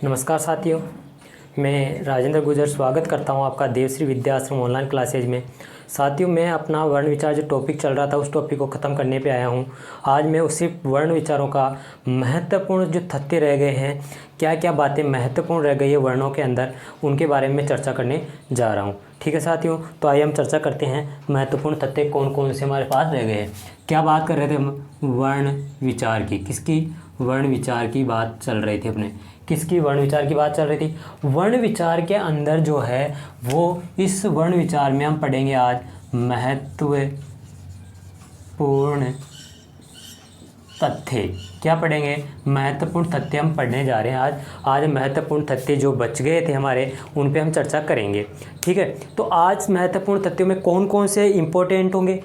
नमस्कार साथियों, मैं राजेंद्र गुर्जर स्वागत करता हूं आपका देवश्री विद्याश्रम ऑनलाइन क्लासेज में। साथियों, मैं अपना वर्ण विचार जो टॉपिक चल रहा था उस टॉपिक को ख़त्म करने पे आया हूं। आज मैं उसी वर्ण विचारों का महत्वपूर्ण जो तथ्य रह गए हैं, क्या क्या बातें महत्वपूर्ण रह गई है वर्णों के अंदर, उनके बारे में चर्चा करने जा रहा हूं। ठीक है साथियों, तो आइए हम चर्चा करते हैं महत्वपूर्ण तथ्य कौन कौन से हमारे पास रह गए हैं। क्या बात कर रहे थे हम? वर्ण विचार की। किसकी? वर्ण विचार की बात चल रही थी अपने। किसकी? वर्ण विचार की बात चल रही थी। वर्ण विचार के अंदर जो है वो इस वर्ण विचार में हम पढ़ेंगे आज महत्वपूर्ण तथ्य। क्या पढ़ेंगे? महत्वपूर्ण तथ्य हम पढ़ने जा रहे हैं आज महत्वपूर्ण तथ्य जो बच गए थे हमारे, उन पे हम चर्चा करेंगे। ठीक है, तो आज महत्वपूर्ण तथ्यों में कौन कौन से इंपॉर्टेंट होंगे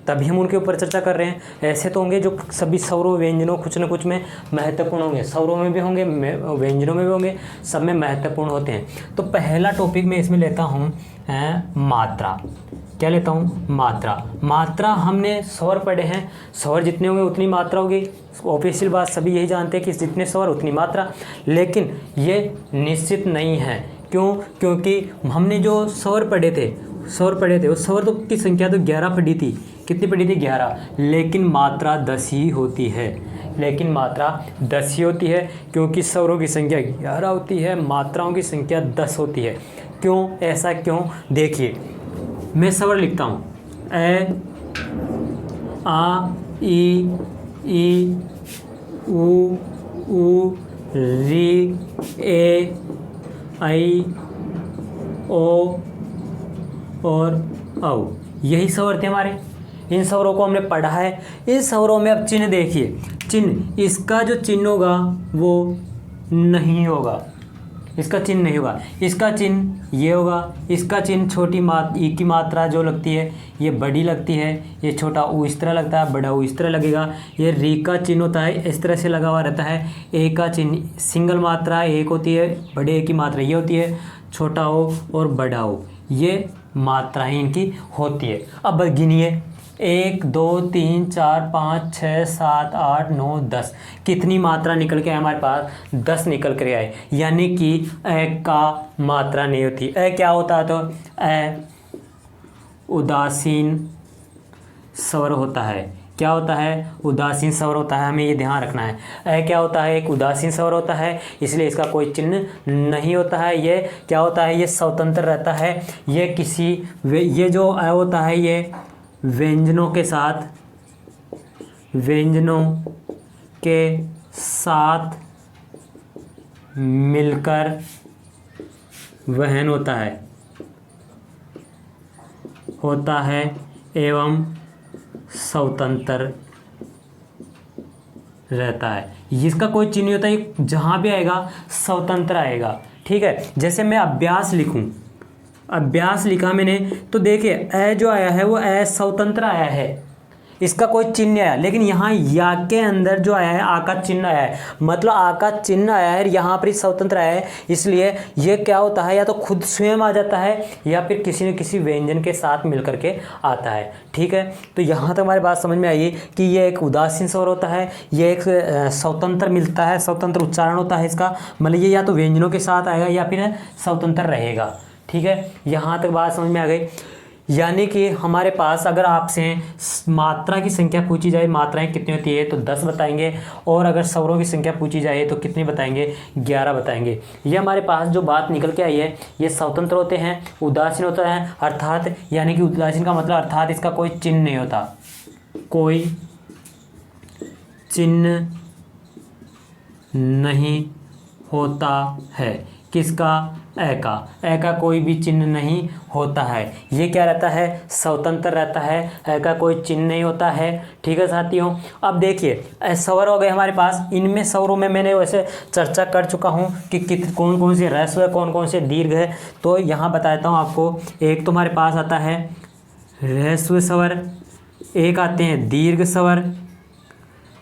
तभी हम उनके ऊपर चर्चा कर रहे हैं। ऐसे तो होंगे जो सभी स्वरों व्यंजनों कुछ न कुछ में महत्वपूर्ण होंगे, स्वरों में भी होंगे, व्यंजनों में भी होंगे, सब में महत्वपूर्ण होते हैं। तो पहला टॉपिक मैं इसमें लेता हूँ मात्रा। क्या लेता हूँ? मात्रा। मात्रा हमने स्वर पढ़े हैं, स्वर जितने होंगे उतनी मात्रा होगी। ऑब्वियसली बात, सभी यही जानते हैं कि जितने स्वर उतनी मात्रा, लेकिन ये निश्चित नहीं है। क्यों? क्योंकि हमने जो स्वर पढ़े थे उस स्वर तो की संख्या तो 11 पढ़ी थी। कितनी पढ़ी थी? 11। लेकिन मात्रा 10 ही होती है। क्योंकि स्वरों की संख्या 11 होती है, मात्राओं की संख्या 10 होती है। क्यों? ऐसा क्यों? देखिए, मैं स्वर लिखता हूँ ए, आ, ई, उ, री, ए, आई, ओ और औ। यही स्वर थे हमारे। इन स्वरों को हमने पढ़ा है। इन स्वरों में अब चिन्ह देखिए। चिन्ह, इसका जो चिन्ह होगा वो नहीं होगा। इसका चिन्ह नहीं होगा। इसका चिन्ह ये होगा। इसका चिन्ह छोटी ई की मात्रा जो लगती है ये बड़ी लगती है। ये छोटा ऊ इस तरह लगता है, बड़ा ऊ इस तरह लगेगा। ये री का चिन्ह होता है, इस तरह से लगा हुआ रहता है। ए का चिन्ह सिंगल मात्रा एक होती है, बड़े ए की मात्रा ये होती है, छोटा ओ और बड़ा ओ, ये मात्राएं इनकी होती है। अब गिनिए, 1 2 3 4 5 6 7 8 9 10। कितनी मात्रा निकल के आए हमारे पास? 10 निकल कर आए। यानी कि ए का मात्रा नहीं होती। ए क्या होता है? तो ए उदासीन स्वर होता है। क्या होता है? उदासीन स्वर होता है। हमें ये ध्यान रखना है। ए क्या होता है? एक उदासीन स्वर होता है, इसलिए इसका कोई चिन्ह नहीं होता है। ये क्या होता है? ये स्वतंत्र रहता है। ये जो ए होता है ये व्यंजनों के साथ मिलकर वहन होता है एवं स्वतंत्र रहता है। इसका कोई चिन्ह नहीं होता, ये जहाँ भी आएगा स्वतंत्र आएगा। ठीक है, जैसे मैं अभ्यास लिखूं, अभ्यास लिखा मैंने, तो देखिए ए जो आया है वो ए स्वतंत्र आया है, इसका कोई चिन्ह आया। लेकिन यहाँ या के अंदर जो आया है आ का चिन्ह आया है, मतलब आ का चिन्ह आया है, यहाँ पर स्वतंत्र आया है। इसलिए ये क्या होता है? या तो खुद स्वयं आ जाता है या फिर किसी न किसी व्यंजन के साथ मिलकर के आता है। ठीक है, तो यहाँ तक हमारी बात समझ में आई कि ये एक उदासीन स्वर होता है, ये एक स्वतंत्र मिलता है, स्वतंत्र उच्चारण होता है इसका। मतलब ये या तो व्यंजनों के साथ आएगा या फिर स्वतंत्र रहेगा। ठीक है, यहाँ तक बात समझ में आ गई। यानी कि हमारे पास अगर आपसे मात्रा की संख्या पूछी जाए, मात्राएं कितनी होती है, तो 10 बताएंगे। और अगर स्वरों की संख्या पूछी जाए तो कितनी बताएंगे? 11 बताएंगे। ये हमारे पास जो बात निकल के आई है, ये स्वतंत्र होते हैं, उदासीन होता है, अर्थात यानी कि उदासीन का मतलब अर्थात इसका कोई चिन्ह नहीं होता। कोई चिन्ह नहीं होता है। किसका? ए का कोई भी चिन्ह नहीं होता है। ये क्या रहता है? स्वतंत्र रहता है। ए का कोई चिन्ह नहीं होता है। ठीक है साथियों, अब देखिए स्वर हो गए हमारे पास। इनमें स्वरों में मैंने वैसे चर्चा कर चुका हूँ कि कौन कौन से ह्रस्व है, कौन कौन से दीर्घ है। तो यहाँ बताता हूँ आपको। एक तो हमारे पास आता है ह्रस्व स्वर, एक आते हैं दीर्घ स्वर,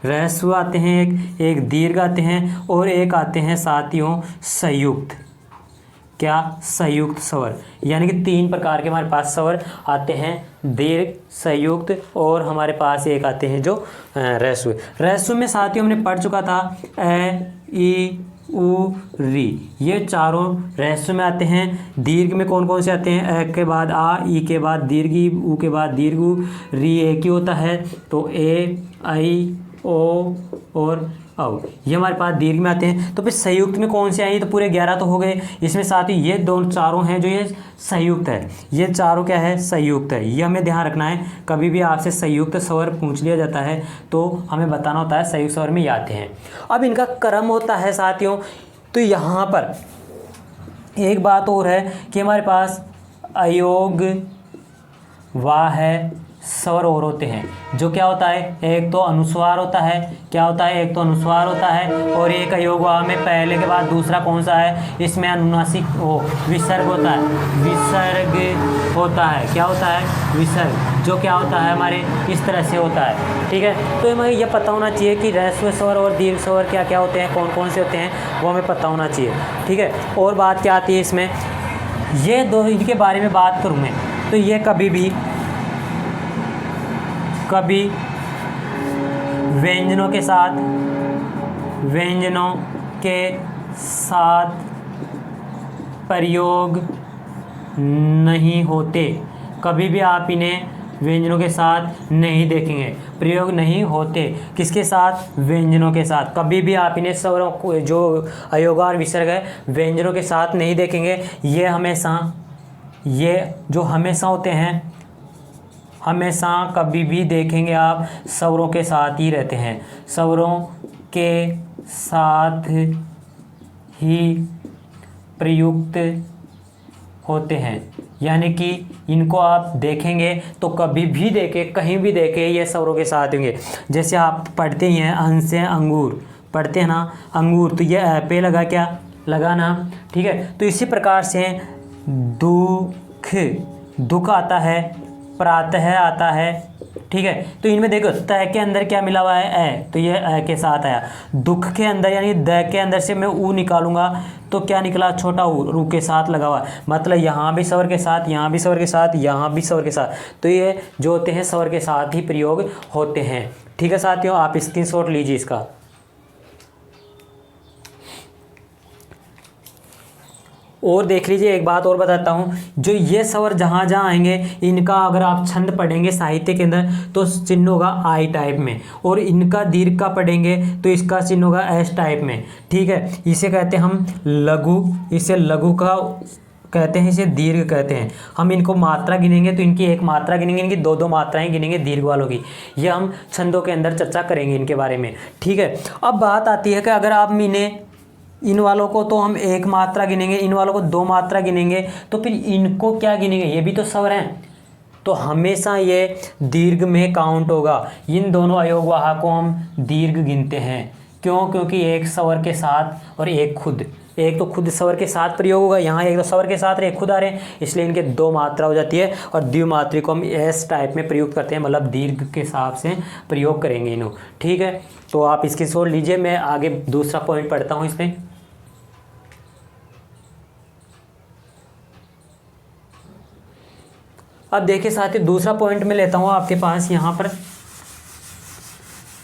ह्रस्व आते हैं एक दीर्घ आते हैं, और एक आते हैं साथियों संयुक्त। क्या? संयुक्त स्वर। यानी कि 3 प्रकार के हमारे पास स्वर आते हैं, दीर्घ, संयुक्त, और हमारे पास एक आते हैं जो ह्रस्व। ह्रस्व में साथियों हमने पढ़ चुका था ए, ई, उ री, ये चारों रहस्य में आते हैं। दीर्घ में कौन कौन से आते हैं? ए के बाद आ, ई के बाद दीर्घ ई, उ के बाद दीर्घ उ, री एक ही होता है तो ए, आई, ओ और औ, ये हमारे पास दीर्घ में आते हैं। तो फिर संयुक्त में कौन से आए? तो पूरे 11 तो हो गए। इसमें साथ ही ये दोनों चारों हैं जो ये संयुक्त है, ये चारों क्या है? संयुक्त है। ये हमें ध्यान रखना है, कभी भी आपसे संयुक्त स्वर पूछ लिया जाता है तो हमें बताना होता है संयुक्त स्वर में ये आते हैं। अब इनका क्रम होता है साथियों। तो यहाँ पर एक बात और है कि हमारे पास अयोग वाह है स्वर और होते हैं, जो क्या होता है? एक तो अनुस्वार होता है, क्या होता है? एक तो अनुस्वार होता है, और एक अयोग वाह में पहले के बाद दूसरा कौन सा है? इसमें अनुनासिक विसर्ग होता है, विसर्ग होता है। क्या होता है? विसर्ग, जो क्या होता है हमारे इस तरह से होता है। ठीक है, तो हमें यह पता होना चाहिए कि ह्रस्व स्वर और दीर्घ स्वर क्या क्या होते हैं, कौन कौन से होते हैं, वो हमें पता होना चाहिए। ठीक है, और बात क्या आती है इसमें, ये दो इनके बारे में बात करूँ मैं, तो ये कभी व्यंजनों के साथ प्रयोग नहीं होते। कभी भी आप इन्हें व्यंजनों के साथ नहीं देखेंगे, प्रयोग नहीं होते। किसके साथ? व्यंजनों के साथ। कभी भी आप इन्हें स्वरों को, जो अयोग और विसर्ग है, व्यंजनों के साथ नहीं देखेंगे। ये जो हमेशा होते हैं, हमेशा कभी भी देखेंगे आप स्वरों के साथ ही रहते हैं, स्वरों के साथ ही प्रयुक्त होते हैं। यानी कि इनको आप देखेंगे तो कभी भी देखें, कहीं भी देखें, ये स्वरों के साथ होंगे। जैसे आप पढ़ते ही हैं अं से अंगूर, पढ़ते हैं ना अंगूर, तो ये ऐ पे लगा, क्या लगा ना? ठीक है, तो इसी प्रकार से दुख आता है, प्रातः आता है। ठीक है, तो इनमें देखो त के अंदर क्या मिला हुआ है? ए, तो ये ए के साथ आया। दुख के अंदर यानी द के अंदर से मैं ऊ निकालूंगा तो क्या निकला? छोटा ऊ, रू के साथ लगा हुआ, मतलब यहाँ भी स्वर के साथ, यहाँ भी स्वर के साथ, यहाँ भी स्वर के साथ। तो ये जो होते हैं स्वर के साथ ही प्रयोग होते हैं। ठीक है साथियों, आप स्क्रीनशॉट लीजिए इसका। और देख लीजिए, एक बात और बताता हूँ, जो ये स्वर जहाँ जहाँ आएंगे, इनका अगर आप छंद पढ़ेंगे साहित्य के अंदर तो चिन्ह होगा आई टाइप में, और इनका दीर्घ का पढ़ेंगे तो इसका चिन्ह होगा एस टाइप में। ठीक है, इसे कहते हैं हम लघु, इसे लघु का कहते हैं, इसे दीर्घ कहते हैं। हम इनको मात्रा गिनेंगे तो इनकी एक मात्रा गिनेंगे, इनकी दो मात्राएं गिनेंगे दीर्घ वालों की। ये हम छंदों के अंदर चर्चा करेंगे इनके बारे में। ठीक है, अब बात आती है कि अगर आप इन वालों को तो हम एक मात्रा गिनेंगे, इन वालों को दो मात्रा गिनेंगे, तो फिर इनको क्या गिनेंगे? ये भी तो स्वर हैं, तो हमेशा ये दीर्घ में काउंट होगा। इन दोनों अयोग वाह को हम दीर्घ गिनते हैं। क्यों? क्योंकि एक स्वर के साथ और एक तो खुद स्वर के साथ प्रयोग होगा, यहाँ एक तो स्वर के साथ एक खुद आ रहे हैं, इसलिए इनके दो मात्रा हो जाती है, और द्विमात्री को हम एस टाइप में प्रयोग करते हैं, मतलब दीर्घ के हिसाब से प्रयोग करेंगे इन्हों। ठीक है, तो आप इसकी सोच लीजिए, मैं आगे दूसरा पॉइंट पढ़ता हूँ इसमें। अब देखिए साथियों, दूसरा पॉइंट मैं लेता हूँ आपके पास यहाँ पर,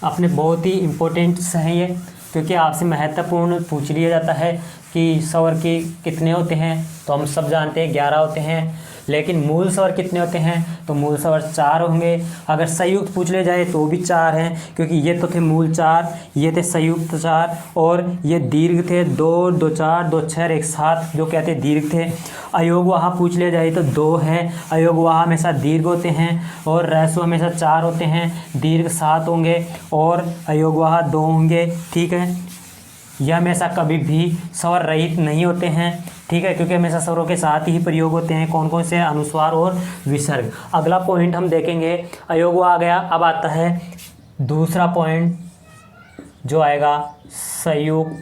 अपने बहुत ही इम्पोर्टेंट है ये, क्योंकि आपसे महत्वपूर्ण पूछ लिया जाता है कि स्वर के कितने होते हैं, तो हम सब जानते हैं 11 होते हैं, लेकिन मूल स्वर कितने होते हैं? तो मूल स्वर 4 होंगे। अगर संयुक्त पूछ ले जाए तो भी 4 हैं, क्योंकि ये तो थे मूल 4, ये थे संयुक्त 4, और ये दीर्घ थे 2, 2 4, 2 6, 1 7, जो कहते हैं दीर्घ थे। अयोग वाह पूछ लिया जाए तो 2 है, अयोग वाह हमेशा दीर्घ होते हैं, और ह्रस्व हमेशा 4 होते हैं, दीर्घ 7 होंगे, और अयोग वाह 2 होंगे। ठीक है, यह हमेशा कभी भी स्वर रहित नहीं होते हैं। ठीक है, क्योंकि हमेशा स्वरों के साथ ही प्रयोग होते हैं। कौन कौन से? अनुस्वार और विसर्ग। अगला पॉइंट हम देखेंगे, अयोग आ गया। अब आता है दूसरा पॉइंट जो आएगा, संयुक्ताक्षर।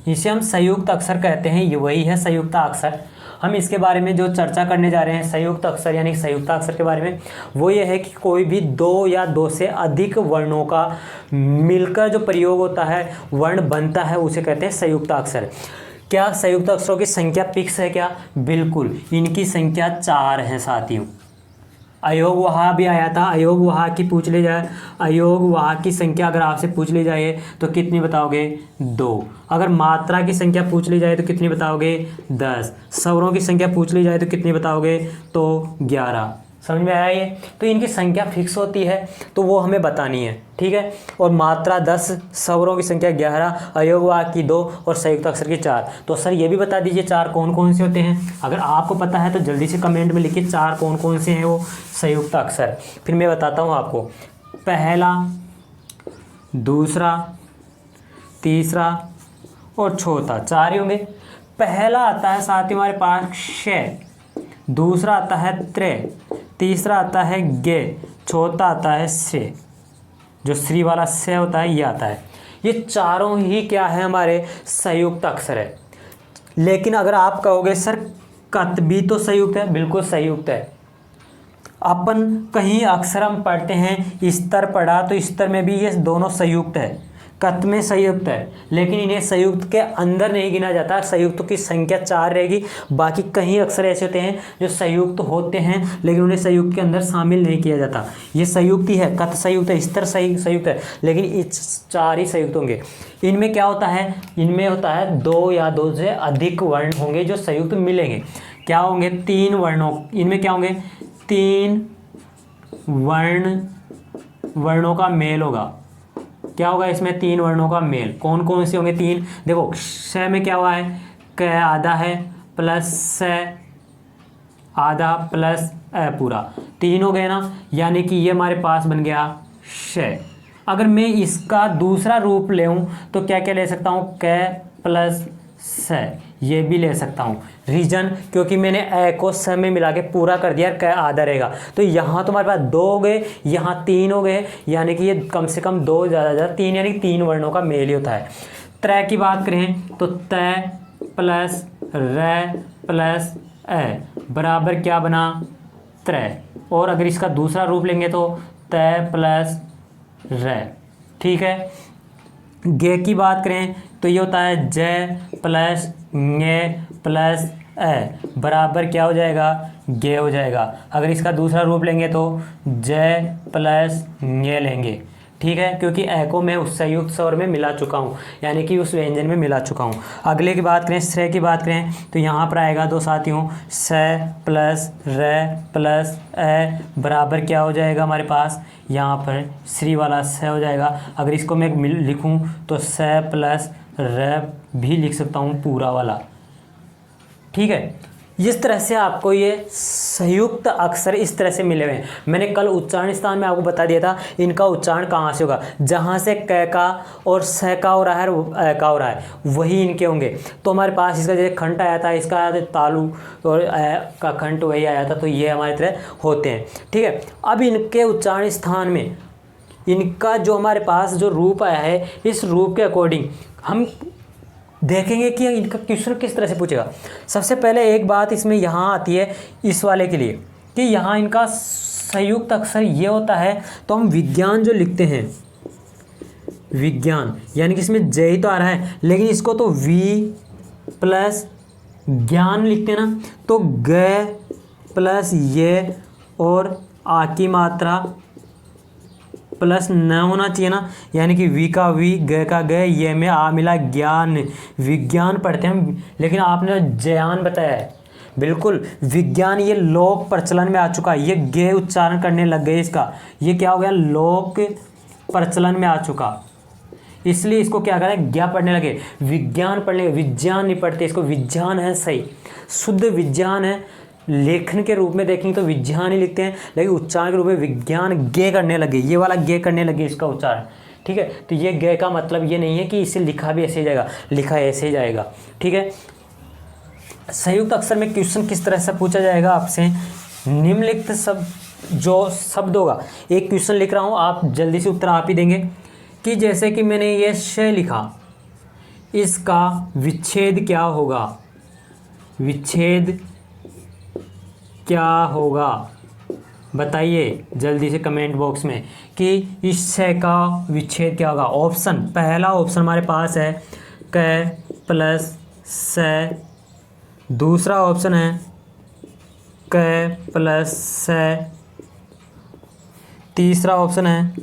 इसे हम संयुक्त अक्षर कहते हैं, ये वही है संयुक्ताक्षर। हम इसके बारे में जो चर्चा करने जा रहे हैं संयुक्त अक्षर यानी संयुक्ताक्षर के बारे में, वो ये है कि कोई भी 2 या 2 से अधिक वर्णों का मिलकर जो प्रयोग होता है, वर्ण बनता है, उसे कहते हैं संयुक्ताक्षर। क्या संयुक्त अक्षरों की संख्या फिक्स है क्या? बिल्कुल, इनकी संख्या 4 है साथियों। अयोग वहाँ भी आया था, अयोग वहाँ की पूछ ली जाए, अयोग वहाँ की संख्या अगर आपसे पूछ ली जाए तो कितनी बताओगे? 2। अगर मात्रा की संख्या पूछ ली जाए तो कितनी बताओगे? 10। स्वरों की संख्या पूछ ली जाए तो कितनी बताओगे? तो 11। समझ में आया ये? तो इनकी संख्या फिक्स होती है तो वो हमें बतानी है, ठीक है। और मात्रा 10, स्वरों की संख्या 11, अयोग वाक्य की 2 और संयुक्त अक्षर की 4। तो सर ये भी बता दीजिए 4 कौन कौन से होते हैं? अगर आपको पता है तो जल्दी से कमेंट में लिखिए 4 कौन कौन से हैं वो संयुक्त अक्षर। फिर मैं बताता हूँ आपको। पहला, दूसरा, तीसरा और चौथा, 4 ही होंगे। पहला आता है साथ ही हमारे पास श, दूसरा आता है त्रे, तीसरा आता है गे, चौथा आता है से। जो श्री वाला से होता है ये आता है। ये चारों ही क्या है? हमारे संयुक्त अक्षर है। लेकिन अगर आप कहोगे सर कत भी तो संयुक्त है, बिल्कुल संयुक्त है। अपन कहीं अक्षर हम पढ़ते हैं, स्तर पढ़ा तो स्तर में भी ये दोनों संयुक्त है, कत में संयुक्त है, लेकिन इन्हें संयुक्त के अंदर नहीं गिना जाता। संयुक्त की संख्या 4 रहेगी। बाकी कहीं अक्षर ऐसे होते हैं जो संयुक्त होते हैं लेकिन उन्हें संयुक्त के अंदर शामिल नहीं किया जाता। ये संयुक्त ही है, कत संयुक्त है, स्तर संयुक्त है, लेकिन इस 4 ही संयुक्त होंगे। इनमें क्या होता है? इनमें होता है 2 या 2 से अधिक वर्ण होंगे जो संयुक्त मिलेंगे। क्या होंगे? 3 वर्णों, इनमें क्या होंगे? 3 वर्णों का मेल होगा। क्या होगा इसमें? 3 वर्णों का मेल। कौन कौन से होंगे? 3। देखो श में क्या हुआ है? क आधा है प्लस स आधा प्लस अ पूरा, 3 हो गए ना। यानी कि ये हमारे पास बन गया श। अगर मैं इसका दूसरा रूप ले तो क्या क्या ले सकता हूँ? क प्लस स, ये भी ले सकता हूँ। रीजन क्योंकि मैंने ए को स में मिला के पूरा कर दिया, क आधा रहेगा। तो यहाँ तो हमारे पास 2 हो गए, यहाँ 3 हो गए, यानी कि ये कम से कम 2 ज़्यादा 3, यानी कि 3 वर्णों का मेल ही होता है। त्रय की बात करें तो त प्लस र प्लस ए बराबर क्या बना? त्रय। और अगर इसका दूसरा रूप लेंगे तो त प्लस र, ठीक है। गे की बात करें तो ये होता है ज प्लस ङ प्लस ए बराबर क्या हो जाएगा? गे हो जाएगा। अगर इसका दूसरा रूप लेंगे तो ज प्लस ङ लेंगे, ठीक है, क्योंकि ए को मैं उस संयुक्त स्वर में मिला चुका हूँ, यानी कि उस व्यंजन में मिला चुका हूँ। अगले की बात करें, श्रेय की बात करें तो यहाँ पर आएगा दो साथियों स प्लस र प्लस ए बराबर क्या हो जाएगा हमारे पास? यहाँ पर श्री वाला स हो जाएगा। अगर इसको मैं लिखूँ तो स प्लस र भी लिख सकता हूँ पूरा वाला, ठीक है। इस तरह से आपको ये संयुक्त अक्षर इस तरह से मिले हुए हैं। मैंने कल उच्चारण स्थान में आपको बता दिया था इनका उच्चारण कहाँ से होगा, जहाँ से क का और स का हो रहा है और का हो रहा है वही इनके होंगे। तो हमारे पास इसका जैसे खंड आया था, इसका आया था तालु और का खंड वही आया था, तो ये हमारी तरह होते हैं, ठीक है। अब इनके उच्चारण स्थान में इनका जो हमारे पास जो रूप आया है, इस रूप के अकॉर्डिंग हम देखेंगे कि इनका क्वेश्चन किस तरह से पूछेगा। सबसे पहले एक बात इसमें यहाँ आती है इस वाले के लिए कि यहाँ इनका संयुक्त अक्षर ये होता है, तो हम विज्ञान जो लिखते हैं, विज्ञान यानी कि इसमें ज ही तो आ रहा है, लेकिन इसको तो वी प्लस ज्ञान लिखते हैं ना, तो ग प्लस ये और आ की मात्रा प्लस न होना चाहिए ना, यानी कि वी का वी, ग का ग, ये में आ मिला ज्ञान। विज्ञान पढ़ते हैं हम, लेकिन आपने ज्ञान बताया है। बिल्कुल विज्ञान ये लोक प्रचलन में आ चुका है, ये गे उच्चारण करने लग गए इसका, ये क्या हो गया? लोक प्रचलन में आ चुका, इसलिए इसको क्या करें? ज्ञा पढ़ने लगे, विज्ञान पढ़ने लगे। विज्ञान नहीं पढ़ते इसको, विज्ञान है सही, शुद्ध विज्ञान है। लेखन के रूप में देखेंगे तो विज्ञान ही लिखते हैं, लेकिन उच्चारण के रूप में विज्ञान गे करने लगे, ये वाला गे करने लगे इसका उच्चारण, ठीक है। तो ये गे का मतलब ये नहीं है कि इसे लिखा भी ऐसे ही जाएगा, लिखा ऐसे ही जाएगा, ठीक है। संयुक्त अक्षर में क्वेश्चन किस तरह से पूछा जाएगा आपसे? निम्नलिखित जो शब्द होगा, एक क्वेश्चन लिख रहा हूँ, आप जल्दी से उत्तर आप ही देंगे कि जैसे कि मैंने ये श लिखा, इसका विच्छेद क्या होगा? विच्छेद क्या होगा बताइए जल्दी से कमेंट बॉक्स में कि इस श का विच्छेद क्या होगा। ऑप्शन, पहला ऑप्शन हमारे पास है क प्लस स, दूसरा ऑप्शन है क प्लस स, तीसरा ऑप्शन है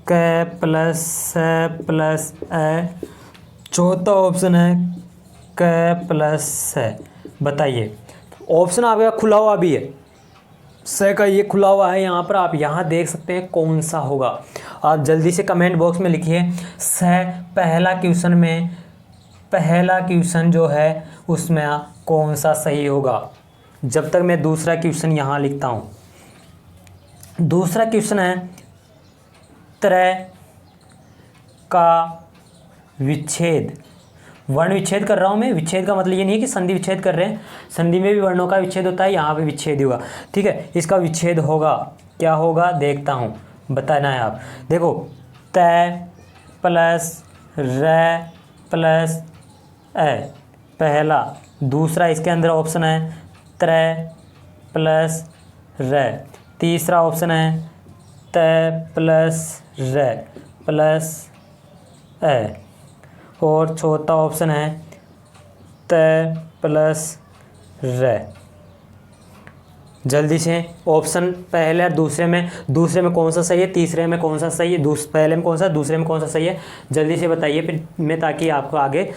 क प्लस स प्लस ए, चौथा ऑप्शन है क प्लस स। बताइए, ऑप्शन आपका खुला हुआ भी है, स का ये खुला हुआ है यहाँ पर, आप यहाँ देख सकते हैं कौन सा होगा। आप जल्दी से कमेंट बॉक्स में लिखिए स। पहला क्वेश्चन जो है उसमें कौन सा सही होगा। जब तक मैं दूसरा क्वेश्चन यहाँ लिखता हूँ। दूसरा क्वेश्चन है त्रय का विच्छेद। वर्ण विच्छेद कर रहा हूँ मैं। विच्छेद का मतलब ये नहीं है कि संधि विच्छेद कर रहे हैं, संधि में भी वर्णों का विच्छेद होता है, यहाँ पे विच्छेद ही होगा। ठीक है, इसका विच्छेद होगा, क्या होगा देखता हूँ, बताना है आप। देखो, तय प्लस र प्लस ए पहला, दूसरा इसके अंदर ऑप्शन है त्रय प्लस र, तीसरा ऑप्शन है तय प्लस र प्लस ए, और चौथा ऑप्शन है तय प्लस र। जल्दी से ऑप्शन पहले और दूसरे में कौन सा सही है, तीसरे में कौन सा सही है, पहले में कौन सा, दूसरे में कौन सा सही है, जल्दी से बताइए फिर मैं, ताकि आपको आगे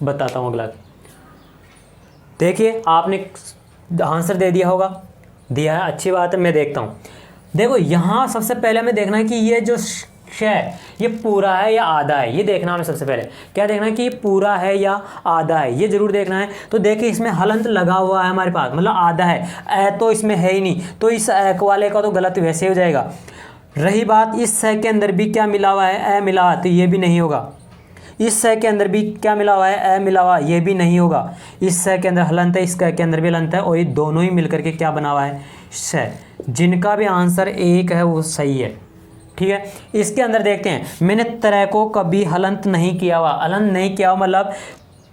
बताता हूँ अगला। देखिए, आपने आंसर दे दिया होगा, दिया है, अच्छी बात है, मैं देखता हूँ। देखो, यहाँ सबसे पहले हमें देखना है कि ये जो है ये पूरा है या आधा है, ये देखना हमें सबसे पहले। क्या देखना है कि ये पूरा है या आधा है, ये जरूर देखना है। तो देखिए, इसमें हलंत लगा हुआ है हमारे पास, मतलब आधा है, ए तो इसमें है ही नहीं, तो इस ए वाले का तो गलत वैसे हो जाएगा। रही बात इस स के अंदर भी क्या मिला हुआ है, ए मिला हुआ है, तो ये भी नहीं होगा। इस स के अंदर भी क्या मिला हुआ है, ए मिला हुआ, ये भी नहीं होगा। इस स के अंदर हलंत है, इस क के अंदर भी हलंत है, और ये दोनों ही मिलकर के क्या बना हुआ है, स। जिनका भी आंसर एक है वो सही है। ठीक है, इसके अंदर देखते हैं, मैंने त्रय को कभी हलंत नहीं किया हुआ, हलंत नहीं किया हुआ मतलब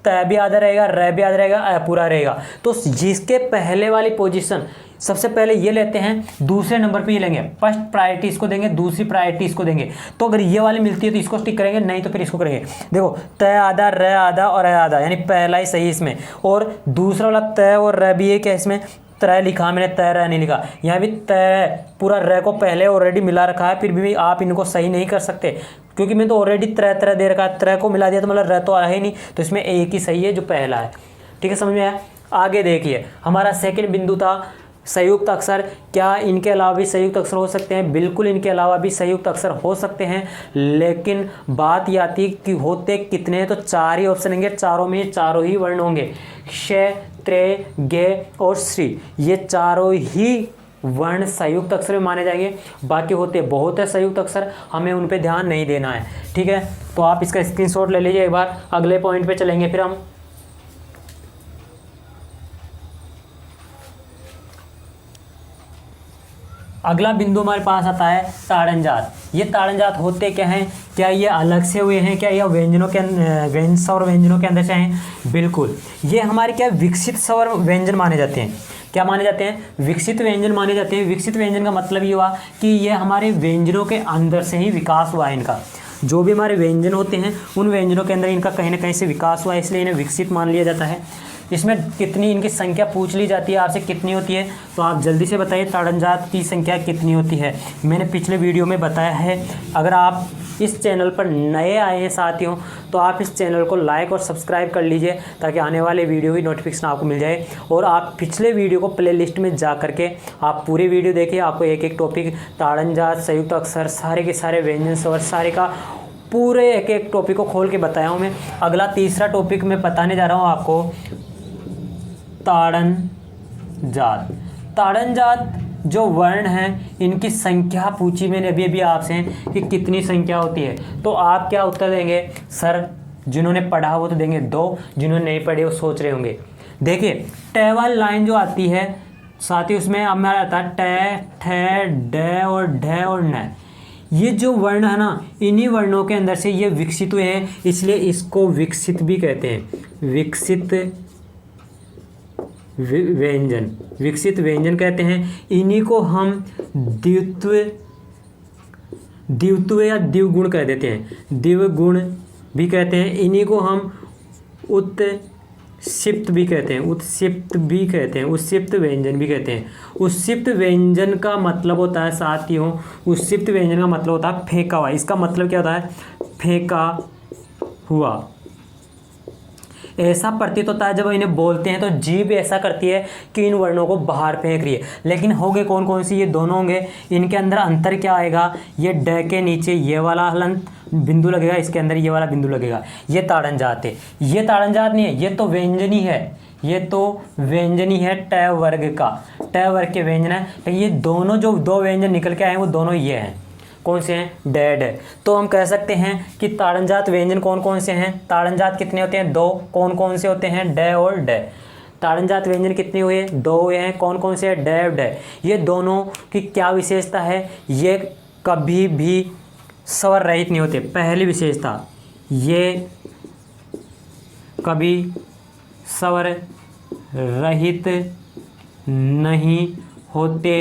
तय भी आधा रहेगा, र भी आधा रहेगा, ए पूरा रहेगा। तो जिसके पहले वाली पोजीशन, सबसे पहले ये लेते हैं, दूसरे नंबर पे ये लेंगे, फर्स्ट प्रायोरिटी इसको देंगे, दूसरी प्रायोरिटी इसको देंगे। तो अगर ये वाली मिलती है तो इसको टिक करेंगे, नहीं तो फिर इसको करेंगे। देखो, तय आधा, र आधा और ए आधा, यानी पहला ही सही इसमें। और दूसरा वाला तय और र भी है क्या, इसमें त्रय लिखा मैंने, तय र नहीं लिखा। यहाँ भी तय पूरा र को पहले ऑलरेडी मिला रखा है, फिर भी आप इनको सही नहीं कर सकते, क्योंकि मैं तो ऑलरेडी त्रय दे रखा है, त्रय को मिला दिया तो मतलब र तो आया ही नहीं, तो इसमें एक ही सही है जो पहला है। ठीक है, समझ में आया। आगे देखिए, हमारा सेकंड बिंदु था संयुक्त अक्षर। क्या इनके अलावा भी संयुक्त अक्षर हो सकते हैं? बिल्कुल, इनके अलावा भी संयुक्त अक्षर हो सकते हैं, लेकिन बात यह आती कि होते कितने हैं, तो 4 ही ऑप्शन होंगे, चारों में चारों ही वर्ण होंगे, श त्रे गे और श्री, ये चारों ही वर्ण संयुक्त अक्षर में माने जाएंगे। बाकी होते बहुत है संयुक्त अक्षर, हमें उन पे ध्यान नहीं देना है। ठीक है, तो आप इसका स्क्रीनशॉट ले लीजिए। एक बार अगले पॉइंट पे चलेंगे फिर हम। अगला बिंदु हमारे पास आता है ताड़न जात। ये ताड़न जात होते क्या हैं? क्या ये अलग से हुए हैं? क्या ये व्यंजनों के व्यंजन स्वर व्यंजनों के अंदर से हैं? बिल्कुल, ये हमारे क्या विकसित स्वर व्यंजन माने जाते हैं। क्या माने जाते हैं? विकसित व्यंजन माने जाते हैं। विकसित व्यंजन का मतलब ये हुआ कि ये हमारे व्यंजनों के अंदर से ही विकास हुआ है इनका। जो भी हमारे व्यंजन होते हैं उन व्यंजनों के अंदर इनका कहीं ना कहीं से विकास हुआ है, इसलिए इन्हें विकसित मान लिया जाता है। इसमें कितनी इनकी संख्या पूछ ली जाती है आपसे, कितनी होती है, तो आप जल्दी से बताइए ताड़न जात की संख्या कितनी होती है। मैंने पिछले वीडियो में बताया है। अगर आप इस चैनल पर नए आए हैं साथियों, तो आप इस चैनल को लाइक और सब्सक्राइब कर लीजिए, ताकि आने वाले वीडियो की नोटिफिकेशन आपको मिल जाए। और आप पिछले वीडियो को प्लेलिस्ट में जा करके आप पूरी वीडियो देखिए, आपको एक एक टॉपिक, ताड़न जात, संयुक्त अक्षर, सारे के सारे व्यंजन स्वर, सारे का पूरे एक एक टॉपिक को खोल के बताया हूँ मैं। अगला तीसरा टॉपिक मैं बताने जा रहा हूँ आपको, ताड़न जात। ताड़न जात जो वर्ण हैं इनकी संख्या पूछी मैंने अभी आपसे कि कितनी संख्या होती है, तो आप क्या उत्तर देंगे? सर, जिन्होंने पढ़ा वो तो देंगे 2, जिन्होंने नहीं पढ़े वो सोच रहे होंगे। देखिए, ट वाली लाइन जो आती है साथ ही उसमें हमारा आता है ट, ठ, ड और ढ और न। ये जो वर्ण है ना, इन्हीं वर्णों के अंदर से ये विकसित हुए हैं, इसलिए इसको विकसित भी कहते हैं। विकसित व्यंजन, विकसित व्यंजन कहते हैं। इन्हीं को हम द्वित्व या द्विगुण कह देते हैं, द्विगुण भी कहते हैं। इन्हीं को हम उत्सिप्त भी कहते हैं, उत्सिप्त भी कहते हैं, उत्सिप्त व्यंजन भी कहते हैं। उत्सिप्त व्यंजन का मतलब होता है साथियों, उत्सिप्त व्यंजन का मतलब होता है फेंका हुआ। इसका मतलब क्या होता है? फेंका हुआ। ऐसा प्रतीत होता है जब इन्हें बोलते हैं तो जीभ ऐसा करती है कि इन वर्णों को बाहर फेंक रही है। लेकिन होंगे कौन कौन सी? ये दोनों होंगे। इनके अंदर अंतर क्या आएगा? ये ड के नीचे ये वाला हलंत बिंदु लगेगा, इसके अंदर ये वाला बिंदु लगेगा। ये ताड़न जात है, ये ताड़न जात नहीं है, ये तो व्यंजनी है, ये तो व्यंजनी है ट वर्ग का, ट वर्ग के व्यंजन है। लेकिन ये दोनों जो दो व्यंजन निकल के आए हैं वो दोनों ये हैं। कौन से हैं? डेड है। तो हम कह सकते हैं कि ताड़नजात व्यंजन कौन कौन से हैं? ताड़नजात कितने होते हैं? दो। कौन कौन से होते हैं? ड और ड। ताड़नजात व्यंजन कितने हुए? दो हुए हैं। कौन कौन से? ड और ड। ये दोनों की क्या विशेषता है? ये कभी भी स्वर रहित नहीं होते। पहली विशेषता, ये कभी स्वर रहित नहीं होते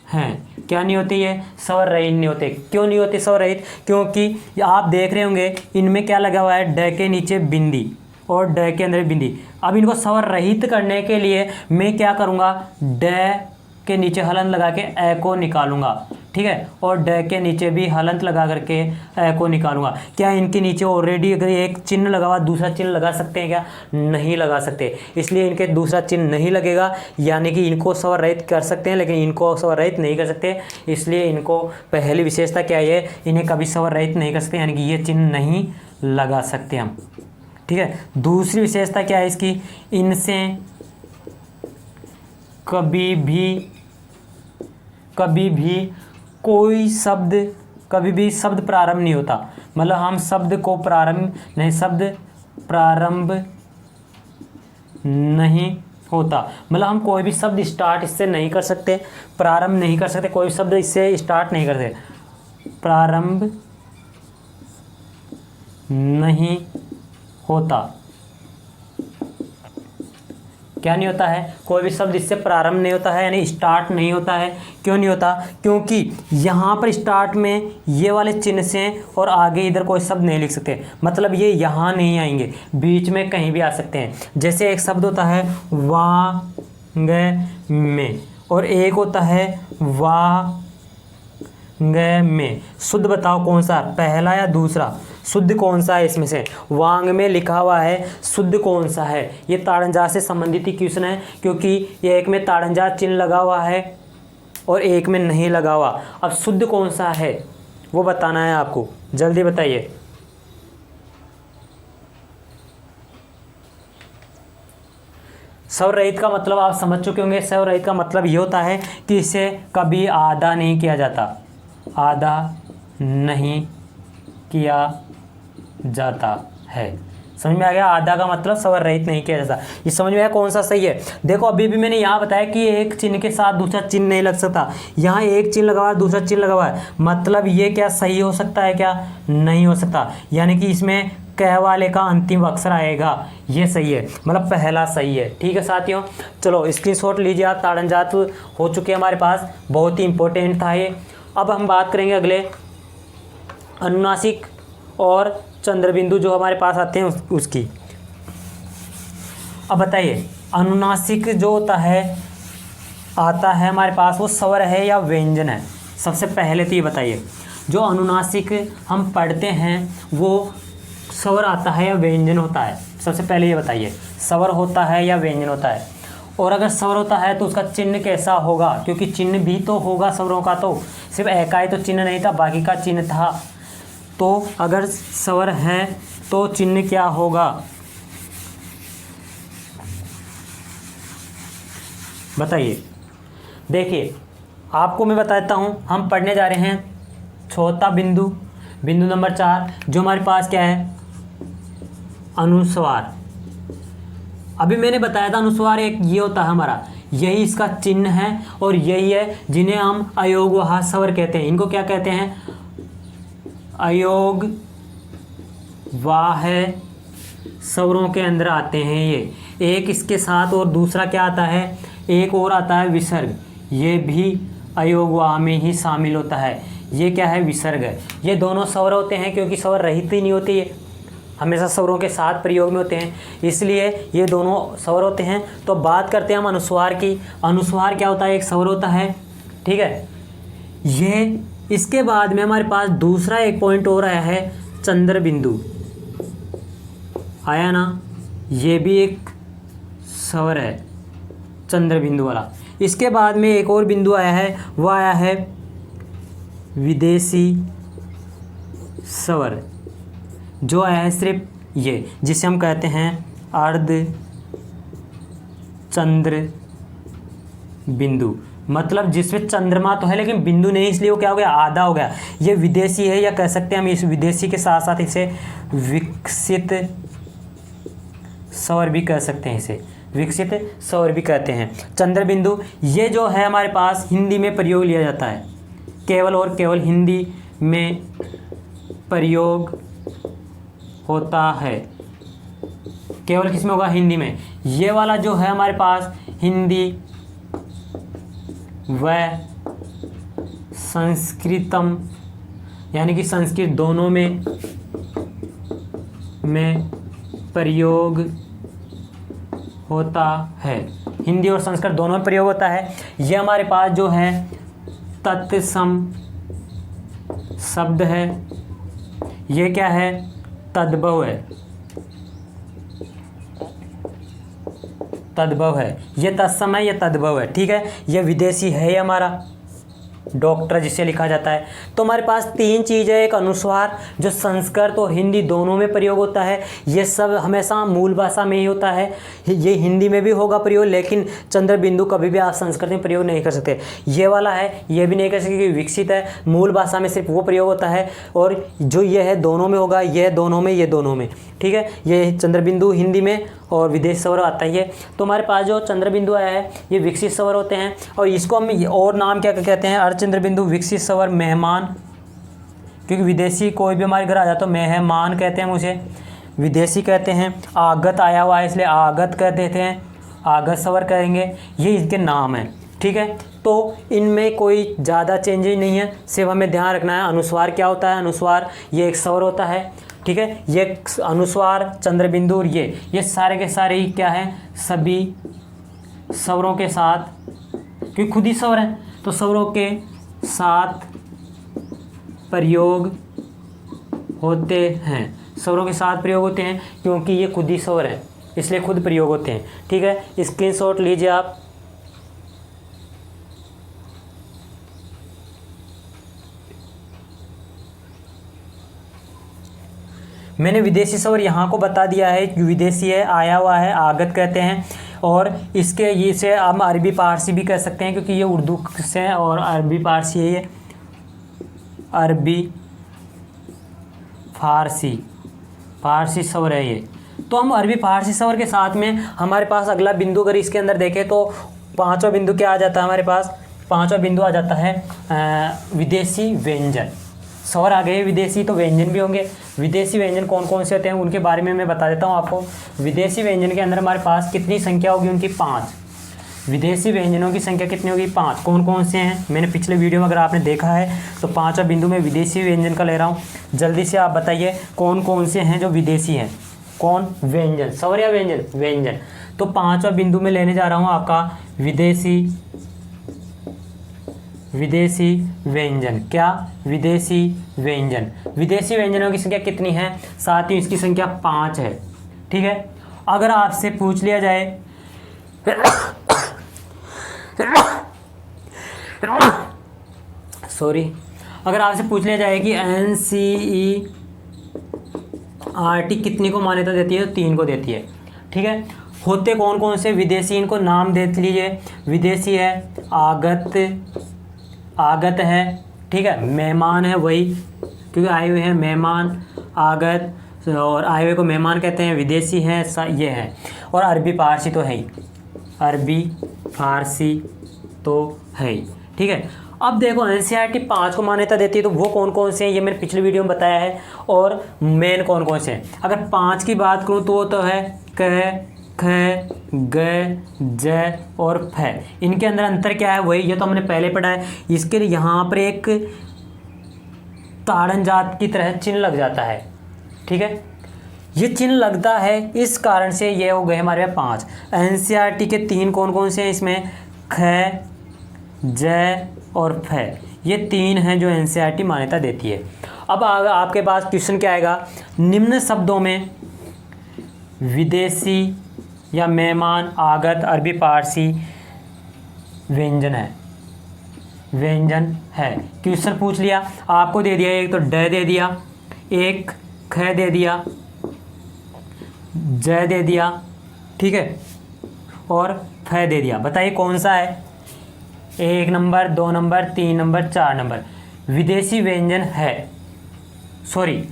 हैं। क्या नहीं होती? ये स्वर रहित नहीं होते। क्यों नहीं होते स्वर रहित? क्योंकि आप देख रहे होंगे इनमें क्या लगा हुआ है? ड के नीचे बिंदी और ड के अंदर बिंदी। अब इनको स्वर रहित करने के लिए मैं क्या करूँगा? ड के नीचे हलंत लगा के ए को निकालूंगा, ठीक है, और ड के नीचे भी हलंत लगा करके ए को निकालूंगा। क्या इनके नीचे ऑलरेडी अगर एक चिन्ह लगा हुआ दूसरा चिन्ह लगा सकते हैं क्या? नहीं लगा सकते। इसलिए इनके दूसरा चिन्ह नहीं लगेगा, यानी कि इनको स्वर रहित कर सकते हैं लेकिन इनको स्वर रहित नहीं कर सकते। इसलिए इनको पहली विशेषता क्या है? इन्हें कभी स्वर रहित नहीं कर सकते, यानी कि ये चिन्ह नहीं लगा सकते हम, ठीक है। दूसरी विशेषता क्या है इसकी? इनसे कभी भी कोई शब्द, कभी भी शब्द प्रारंभ नहीं होता। मतलब हम शब्द को प्रारंभ नहीं होता। मतलब हम कोई भी शब्द स्टार्ट इससे नहीं कर सकते, प्रारंभ नहीं कर सकते, कोई शब्द इससे स्टार्ट नहीं करते, प्रारंभ नहीं होता। क्या नहीं होता है? कोई भी शब्द इससे प्रारंभ नहीं होता है, यानी स्टार्ट नहीं होता है। क्यों नहीं होता? क्योंकि यहाँ पर स्टार्ट में ये वाले चिन्ह से और आगे इधर कोई शब्द नहीं लिख सकते। मतलब ये यहाँ नहीं आएंगे, बीच में कहीं भी आ सकते हैं। जैसे एक शब्द होता है वांग में और एक होता है वांग में। शुद्ध बताओ कौन सा? पहला या दूसरा? शुद्ध कौन सा है इसमें से? वांग में लिखा हुआ है, शुद्ध कौन सा है? ये ताड़नजात से संबंधित ही क्वेश्चन है, क्योंकि ये एक में ताड़नजात चिन्ह लगा हुआ है और एक में नहीं लगा हुआ। अब शुद्ध कौन सा है वो बताना है आपको, जल्दी बताइए। स्वर रहित का मतलब आप समझ चुके होंगे। स्वर रहित का मतलब ये होता है कि इसे कभी आधा नहीं किया जाता, आधा नहीं किया जाता है। समझ में आ गया? आधा का मतलब स्वर रहित नहीं किया जाता। ये समझ में आया कौन सा सही है? देखो अभी भी मैंने यहाँ बताया कि एक चिन्ह के साथ दूसरा चिन्ह नहीं लग सकता। यहाँ एक चिन्ह लगा हुआ है, दूसरा चिन्ह लगा हुआ है, मतलब ये क्या सही हो सकता है? क्या नहीं हो सकता। यानी कि इसमें क वाले का अंतिम अक्षर आएगा, ये सही है, मतलब पहला सही है। ठीक है साथियों, चलो स्क्रीनशॉट लीजिए आप। ताड़नजात हो चुके हमारे पास, बहुत ही इंपॉर्टेंट था ये। अब हम बात करेंगे अगले अनुनासिक और चंद्रबिंदु जो हमारे पास आते हैं उसकी। अब बताइए अनुनासिक जो होता है आता है हमारे पास, वो स्वर है या व्यंजन है? सबसे पहले तो ये बताइए, जो अनुनासिक हम पढ़ते हैं वो स्वर आता है या व्यंजन होता है? सबसे पहले ये बताइए, स्वर होता है या व्यंजन होता है? और अगर स्वर होता है तो उसका चिन्ह कैसा होगा? क्योंकि चिन्ह भी तो होगा स्वरों का, तो सिर्फ एक ही तो चिन्ह नहीं था, बाकी का चिन्ह था। तो अगर स्वर है तो चिन्ह क्या होगा? बताइए। देखिए आपको मैं बताता हूँ, हम पढ़ने जा रहे हैं चौथा बिंदु, बिंदु नंबर 4, जो हमारे पास क्या है? अनुस्वार। अभी मैंने बताया था अनुस्वार एक ये होता है हमारा, यही इसका चिन्ह है और यही है जिन्हें हम अयोगवाह स्वर कहते हैं। इनको क्या कहते हैं? अयोगवाह स्वरों के अंदर आते हैं ये। एक इसके साथ और दूसरा क्या आता है? एक और आता है विसर्ग, ये भी अयोगवाह में ही शामिल होता है। ये क्या है? विसर्ग है। ये दोनों स्वर होते हैं क्योंकि स्वर रहित ही नहीं होती है। हमेशा स्वरों के साथ प्रयोग में होते हैं, इसलिए ये दोनों स्वर होते हैं। तो बात करते हैं हम अनुस्वार की। अनुस्वार क्या होता है? एक स्वर होता है, ठीक है। ये इसके बाद में हमारे पास दूसरा एक पॉइंट और आया है, चंद्र बिंदु आया ना, ये भी एक स्वर है चंद्र बिंदु वाला। इसके बाद में एक और बिंदु आया है, वो आया है विदेशी स्वर, जो आया है सिर्फ ये, जिसे हम कहते हैं अर्ध चंद्र बिंदु। मतलब जिसमें चंद्रमा तो है लेकिन बिंदु नहीं, इसलिए वो क्या हो गया? आधा हो गया। ये विदेशी है, या कह सकते हैं हम इस विदेशी के साथ साथ इसे विकसित स्वर भी कह सकते हैं, इसे विकसित स्वर भी कहते हैं। चंद्र बिंदु ये जो है हमारे पास हिंदी में प्रयोग लिया जाता है, केवल और केवल हिंदी में प्रयोग होता है। केवल किस में होगा? हिंदी में। ये वाला जो है हमारे पास हिंदी व संस्कृतम, यानी कि संस्कृत दोनों में प्रयोग होता है। हिंदी और संस्कृत दोनों में प्रयोग होता है। ये हमारे पास जो है तत्सम शब्द है, ये क्या है? तद्भव है, तद्भव है। ये तत्सम है, ये तद्भव है, ठीक है। ये विदेशी है, ये हमारा डॉक्टर जिसे लिखा जाता है। तो हमारे पास तीन चीज़ें, एक अनुस्वार जो संस्कृत और हिंदी दोनों में प्रयोग होता है, ये सब हमेशा मूल भाषा में ही होता है। ये हिंदी में भी होगा प्रयोग, लेकिन चंद्र बिंदु कभी भी आप संस्कृत में प्रयोग नहीं कर सकते। ये वाला है, ये भी नहीं कर सकते क्योंकि विकसित है, मूल भाषा में सिर्फ वो प्रयोग होता है। और जो ये है दोनों में होगा, ये दोनों में, ये दोनों में, ठीक है। ये चंद्र बिंदु हिंदी में और विदेश स्वर आता है ये। तो हमारे पास जो चंद्र बिंदु आया है ये विकसित स्वर होते हैं, और इसको हम और नाम क्या कहते हैं? अर्धचंद्र बिंदु, विकसित स्वर, मेहमान। क्योंकि विदेशी कोई भी हमारे घर आ जाता तो मेहमान कहते हैं, मुझे विदेशी कहते हैं। आगत आया हुआ है इसलिए आगत कह देते हैं, आगत स्वर कहेंगे, ये इसके नाम है, ठीक है। तो इनमें कोई ज़्यादा चेंजेज नहीं है, सिर्फ हमें ध्यान रखना है अनुस्वार क्या होता है। अनुस्वार ये एक स्वर होता है, ठीक है। ये अनुस्वार, चंद्र बिंदु और ये सारे के सारे ही क्या है? सभी स्वरों के साथ, क्योंकि खुद ही स्वर हैं तो स्वरों के साथ प्रयोग होते हैं। स्वरों के साथ प्रयोग होते हैं क्योंकि ये खुद ही स्वर हैं, इसलिए खुद प्रयोग होते हैं, ठीक है। स्क्रीनशॉट लीजिए आप। मैंने विदेशी स्वर यहाँ को बता दिया है, विदेशी है, आया हुआ है, आगत कहते हैं। और इसके ये से हम अरबी फारसी भी कह सकते हैं क्योंकि ये उर्दू से है और अरबी फारसी है, ये अरबी फारसी स्वर है ये। तो हम अरबी फारसी स्वर के साथ में हमारे पास अगला बिंदु अगर इसके अंदर देखें तो पांचवा बिंदु क्या आ जाता है हमारे पास? पांचवा बिंदु आ जाता है विदेशी व्यंजन। स्वर आ गए विदेशी, तो व्यंजन भी होंगे। विदेशी व्यंजन कौन कौन से होते हैं उनके बारे में मैं बता देता हूँ आपको। विदेशी व्यंजन के अंदर हमारे पास कितनी संख्या होगी उनकी? 5। विदेशी व्यंजनों की संख्या कितनी होगी? 5। कौन कौन से हैं? मैंने पिछले वीडियो में अगर आपने देखा है तो पांचवा बिंदु में विदेशी व्यंजन का ले रहा हूँ। जल्दी से आप बताइए कौन कौन से हैं जो विदेशी हैं? कौन? व्यंजन, स्वर या व्यंजन? व्यंजन। तो पांचवा बिंदु में लेने जा रहा हूँ आपका विदेशी व्यंजन। क्या? विदेशी व्यंजन। विदेशी व्यंजनों की संख्या कितनी है? साथ ही इसकी संख्या 5 है, ठीक है। अगर आपसे पूछ लिया जाए अगर आपसे पूछ लिया जाए कि NCERT कितनी को मान्यता देती है? तो 3 को देती है, ठीक है। होते कौन कौन से विदेशी? इनको नाम देख लीजिए। विदेशी है, आगत है, ठीक है। मेहमान है, वही क्योंकि आए हुए हैं मेहमान, आगत, और आए हुए को मेहमान कहते हैं। विदेशी हैं, ये है। और अरबी फारसी तो है ही, अरबी फारसी तो है ही, ठीक है। अब देखो NCERT 5 को मान्यता देती है तो वो कौन कौन से हैं ये मैंने पिछले वीडियो में बताया है। और मेन कौन कौन से हैं? अगर 5 की बात करूँ तो वो तो है क, ख, ग, ज और फ। इनके अंदर अंतर क्या है? वही ये तो हमने पहले पढ़ा है। इसके लिए यहाँ पर एक ताड़न जात की तरह चिन्ह लग जाता है, ठीक है। ये चिन्ह लगता है, इस कारण से ये हो गए हमारे पाँच। एनसीईआरटी के तीन कौन कौन से हैं इसमें, ख, ज और फ, ये तीन हैं जो एनसीईआरटी मान्यता देती है। अब आपके पास क्वेश्चन क्या आएगा, निम्न शब्दों में विदेशी या मेहमान आगत अरबी पारसी व्यंजन है। क्वेश्चन पूछ लिया, आपको दे दिया, एक तो ड दे दिया, एक ख दे दिया, ज दे दिया, ठीक है, और फ दे दिया। बताइए कौन सा है, 1 नंबर, 2 नंबर, 3 नंबर, 4 नंबर। विदेशी व्यंजन है, सॉरी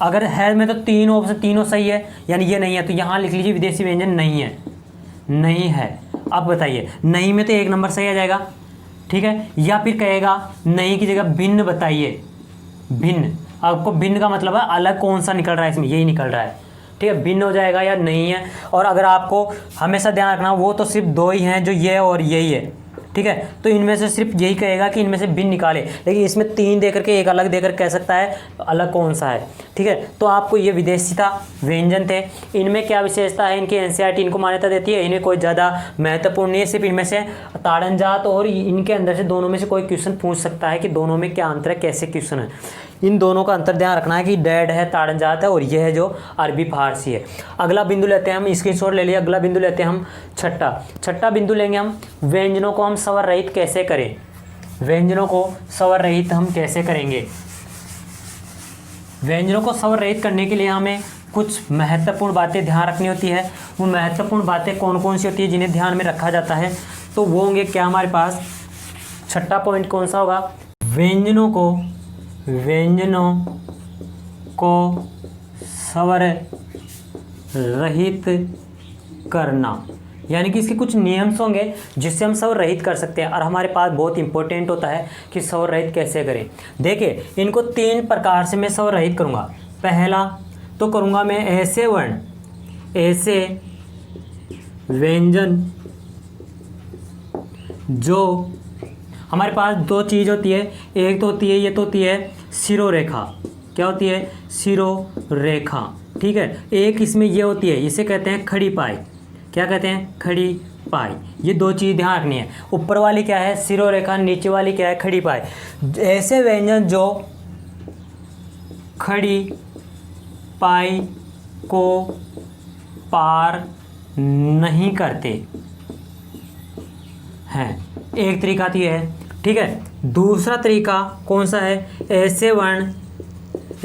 अगर है में तो तीन ऑप्शन तीनों सही है, यानी ये नहीं है तो यहाँ लिख लीजिए विदेशी व्यंजन नहीं है। अब बताइए, नहीं में तो 1 नंबर सही आ जाएगा, ठीक है, या फिर कहेगा नहीं की जगह भिन्न बताइए, भिन्न। आपको भिन्न का मतलब है अलग कौन सा निकल रहा है, इसमें यही निकल रहा है, ठीक है, भिन्न हो जाएगा या नहीं है। और अगर आपको हमेशा ध्यान रखना, वो तो सिर्फ 2 ही हैं जो ये और यही है, ठीक है, तो इनमें से सिर्फ यही कहेगा कि इनमें से भिन्न निकाले, लेकिन इसमें 3 देकर के एक अलग देकर कह सकता है अलग कौन सा है, ठीक है। तो आपको ये विदेशिता व्यंजन थे, इनमें क्या विशेषता है, इनकी एनसीईआरटी इनको मान्यता देती है, इन्हें कोई ज़्यादा महत्वपूर्ण नहीं है, सिर्फ इनमें से ताड़नजात और इनके अंदर से दोनों में से कोई क्वेश्चन पूछ सकता है कि दोनों में क्या अंतर है, कैसे क्वेश्चन है। इन दोनों का अंतर ध्यान रखना है कि डैड है, ताड़नजात है, और यह है जो अरबी फारसी है। अगला बिंदु लेते हैं हम, स्क्रीनशॉट ले लिया, अगला बिंदु लेते हैं हम छठा बिंदु लेंगे हम, व्यंजनों को हम स्वर रहित कैसे करें। व्यंजनों को स्वर रहित हम कैसे करेंगे। व्यंजनों को स्वर रहित करने के लिए हमें कुछ महत्वपूर्ण बातें ध्यान रखनी होती है। वो महत्वपूर्ण बातें कौन कौन सी होती है जिन्हें ध्यान में रखा जाता है, तो वो होंगे क्या हमारे पास, छठा पॉइंट कौन सा होगा, व्यंजनों को स्वर रहित करना, यानी कि इसके कुछ नियम्स होंगे जिससे हम स्वर रहित कर सकते हैं। और हमारे पास बहुत इंपॉर्टेंट होता है कि स्वर रहित कैसे करें। देखिए, इनको 3 प्रकार से मैं स्वर रहित करूँगा। पहला तो करूँगा मैं ऐसे वर्ण, ऐसे व्यंजन जो हमारे पास 2 चीज़ होती है, एक तो होती है, ये तो होती है शिरोरेखा, क्या होती है, शिरोरेखा, ठीक है। एक इसमें ये होती है, इसे कहते हैं खड़ी पाई, क्या कहते हैं, खड़ी पाई। ये 2 चीज़ ध्यान रखनी है, ऊपर वाली क्या है शिरोरेखा, नीचे वाली क्या है खड़ी पाई। ऐसे व्यंजन जो खड़ी पाई को पार नहीं करते हैं, एक तरीका तो ये है, ठीक है। दूसरा तरीका कौन सा है, ऐसे वर्ण,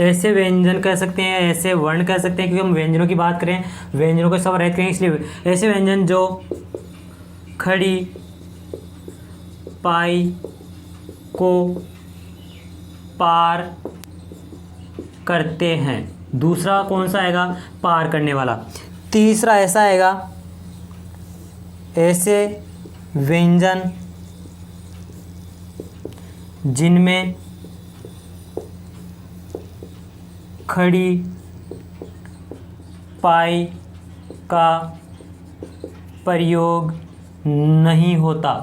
ऐसे व्यंजन कह सकते हैं, ऐसे वर्ण कह सकते हैं, क्योंकि हम व्यंजनों की बात करें, व्यंजनों को स्वर रहित करें, इसलिए ऐसे व्यंजन जो खड़ी पाई को पार करते हैं। दूसरा कौन सा आएगा, पार करने वाला। तीसरा ऐसा आएगा, ऐसे व्यंजन जिनमें खड़ी पाई का प्रयोग नहीं होता।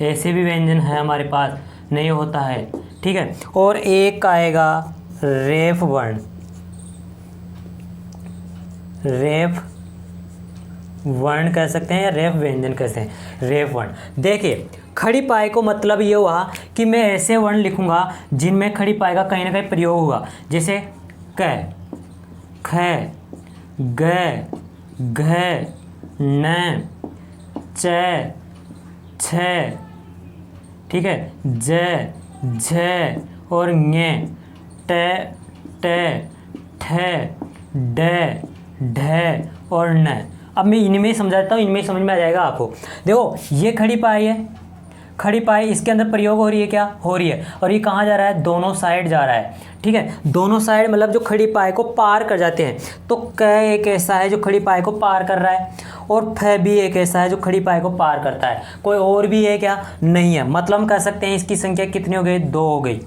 ऐसे भी व्यंजन है हमारे पास, नहीं होता है, ठीक है। और एक आएगा रेफ वर्ण, रेफ वर्ण कह सकते हैं या रेफ व्यंजन कहते हैं, रेफ वर्ण। देखिए, खड़ी पाई को मतलब ये हुआ कि मैं ऐसे वर्ण लिखूंगा जिनमें खड़ी पाई का कहीं ना कहीं प्रयोग होगा, जैसे क, ख, ग, घ, न, च, छ, ठीक है, ज, झ और ङ, ट, ठ, ड, ढ और न। अब मैं इनमें ही समझाता हूँ, इनमें ही समझ में आ जाएगा आपको। देखो, ये खड़ी पाई है, खड़ी पाई, इसके अंदर प्रयोग हो रही है, क्या हो रही है, और ये कहाँ जा रहा है, दोनों साइड जा रहा है, ठीक है। दोनों साइड मतलब जो खड़ी पाई को पार कर जाते हैं। तो क एक ऐसा है जो खड़ी पाई को पार कर रहा है, और फ भी एक ऐसा है जो खड़ी पाई को पार करता है। कोई और भी है क्या, नहीं है। मतलब हम कह सकते हैं इसकी संख्या कितनी हो गई, 2 हो गई,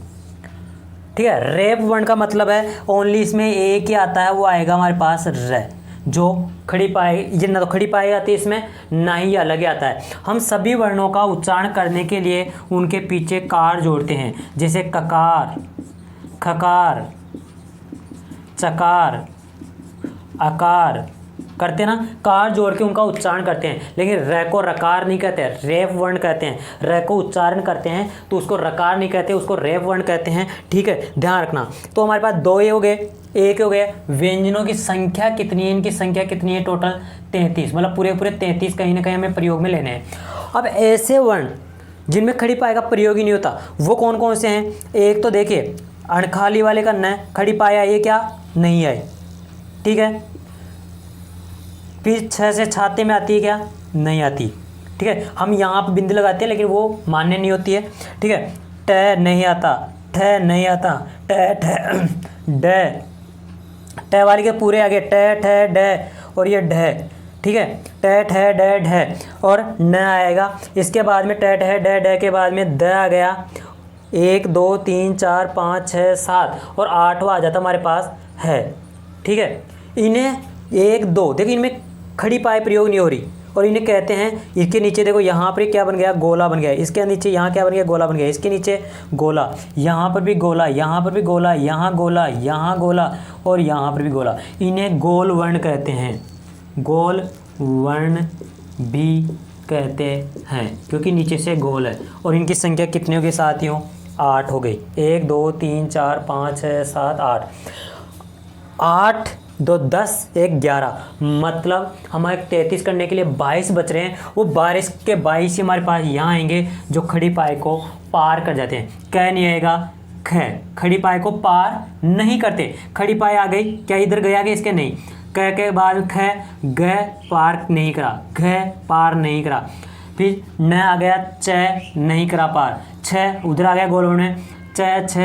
ठीक है। रेप वर्ण का मतलब है ओनली इसमें एक ही आता है, वो आएगा हमारे पास र, जो खड़ी पाई, ये ना तो खड़ी पाई आती है इसमें, ना ही अलग ही आता है। हम सभी वर्णों का उच्चारण करने के लिए उनके पीछे कार जोड़ते हैं, जैसे ककार, खकार, चकार, आकार करते हैं ना, कार जोड़ के उनका उच्चारण करते हैं, लेकिन र को रकार नहीं कहते, रेफ वर्ण कहते हैं। र को उच्चारण करते हैं तो उसको रकार नहीं कहते, उसको रेफ वर्ण कहते हैं। ठीक है, ध्यान रखना। तो हमारे पास दो ये हो गए, एक हो गया। व्यंजनों की संख्या कितनी है, इनकी संख्या कितनी है, टोटल 33, मतलब पूरे 33 कहीं ना कहीं हमें प्रयोग में लेने हैं। अब ऐसे वर्ण जिनमें खड़ी पाई का प्रयोग ही नहीं होता वो कौन कौन से हैं? एक तो देखिए अणखाली वाले का न, खड़ी पाया ये क्या नहीं आए। ठीक है, फिर 6 से छाते में आती है क्या, नहीं आती। ठीक है, हम यहाँ पर बिंदु लगाते हैं लेकिन वो मान्य नहीं होती है। ठीक है, ट नहीं आता, ठ नहीं आता, ट ड ट वाली के पूरे आगे ट ठ ड और ये ढ। ठीक है, ट ठ ड ढ और न आएगा। इसके बाद में ट ठ ड ढ के बाद में द आ गया। 1 2 3 4 5 6 7 और 8वां आ जाता हमारे पास है। ठीक है, इन्हें 1 2 देखिए इनमें खड़ी पाए प्रयोग नहीं हो रही और इन्हें कहते हैं, इसके नीचे देखो यहाँ पर क्या बन गया, गोला बन गया। इसके नीचे यहाँ क्या बन गया, गोला बन गया। इसके नीचे गोला, यहाँ पर भी गोला, यहाँ पर भी गोला, यहाँ गोला, यहाँ गोला और यहाँ पर भी गोला। इन्हें गोल वर्ण कहते हैं, गोल वर्ण भी कहते हैं क्योंकि नीचे से गोल है। और इनकी संख्या कितने हो गई साथियों, 8 हो गई। 1 2 3 4 5 6 7 8, 8 2 10 1 11, मतलब हमारे 33 करने के लिए 22 बच रहे हैं। वो 22 के 22 ही हमारे पास यहाँ आएंगे जो खड़ी पाए को पार कर जाते हैं। क नहीं आएगा, ख खड़ी पाए को पार नहीं करते। खड़ी पाए आ गई, क्या इधर गया कि इसके नहीं। क के बाद ख, ग पार नहीं करा, घ पार नहीं करा। फिर न आ गया, च नहीं करा पार, छ उधर आ गया गोल में, च छ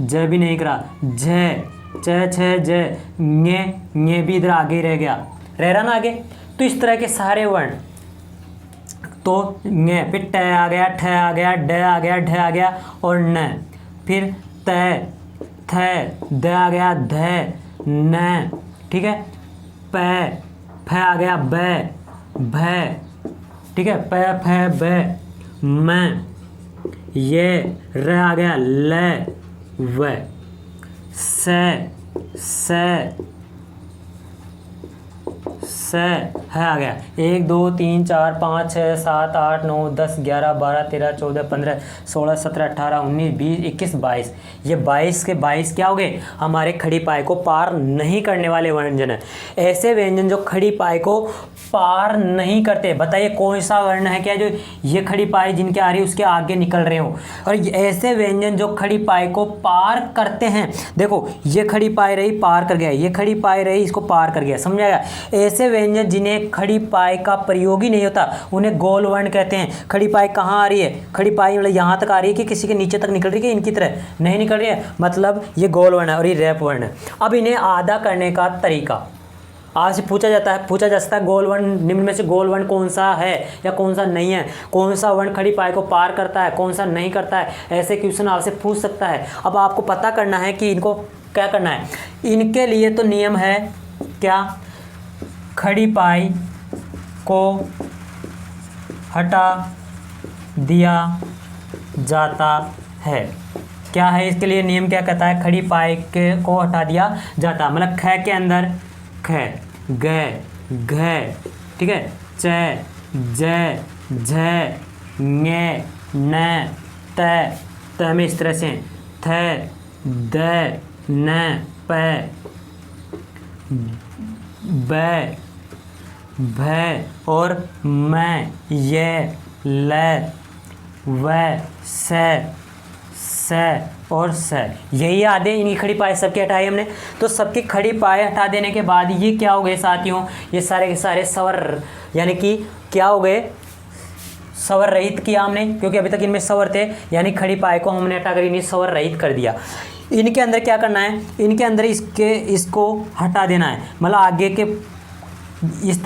ज भी नहीं करा, झ च छ ज, ञ भी इधर आगे रह गया, रह रहा ना आगे। तो इस तरह के सारे वर्ण, तो ङ, फिर ट आ गया, ठ आ गया, ड आ गया, ढ आ गया और न, फिर त थ, द आ गया, ध न। ठीक है, प फ आ गया, ब भ। ठीक है, प फ ब, म ये, र आ गया, ल व, स है आ गया। 1 2 3 4 5 6 7 8 9 10 11 12 13 14 15 16 17 18 19 20 21 22, ये 22 के 22 क्या हो गए, हमारे खड़ी पाए को पार नहीं करने वाले व्यंजन है। ऐसे व्यंजन जो खड़ी पाए को पार नहीं करते, बताइए कौन सा वर्ण है क्या जो ये खड़ी पाए जिनके आ रही है उसके आगे निकल रहे हो। और ऐसे व्यंजन जो खड़ी पाए को पार करते हैं, देखो ये खड़ी पाए रही पार कर गया, ये खड़ी पाए रही इसको पार कर गया, समझ आया। ऐसे व्यंजन जिन्हें खड़ी पाए का प्रयोग ही नहीं होता उन्हें गोल वर्ण कहते हैं। खड़ी पाए कहाँ आ रही है, खड़ी पाए मतलब यहाँ तक आ रही है कि किसी के नीचे तक निकल रही है कि इनकी तरह नहीं निकल रही है, मतलब ये गोल वर्ण है और ये रैप वर्ण है। अब इन्हें आधा करने का तरीका आपसे पूछा जा सकता है गोल वर्ण निम्न में से गोल वर्ण कौन सा है या कौन सा नहीं है, कौन सा वर्ण खड़ी पाए को पार करता है कौन सा नहीं करता है, ऐसे क्वेश्चन आपसे पूछ सकता है। अब आपको पता करना है कि इनको क्या करना है। इनके लिए तो नियम है क्या, खड़ी पाई को हटा दिया जाता है। क्या है इसके लिए नियम, क्या कहता है, खड़ी पाई के को हटा दिया जाता, मतलब ख के अंदर ख, ग, घ, ठीक है, च, ज, झ, ङ, न, त में इस तरह से थ, द, न, प, ब, भ और म, य, ल, व, स और स। यही आधे इनकी खड़ी पाए सबके हटाए हमने। तो सबकी खड़ी पाए हटा देने के बाद ये क्या हो गए साथियों, ये सारे के सारे स्वर यानी कि क्या हो गए, स्वर रहित किया हमने, क्योंकि अभी तक इनमें स्वर थे, यानी खड़ी पाए को हमने हटाकर इन्हें स्वर रहित कर दिया। इनके अंदर क्या करना है, इनके अंदर इसको हटा देना है, मतलब आगे के इस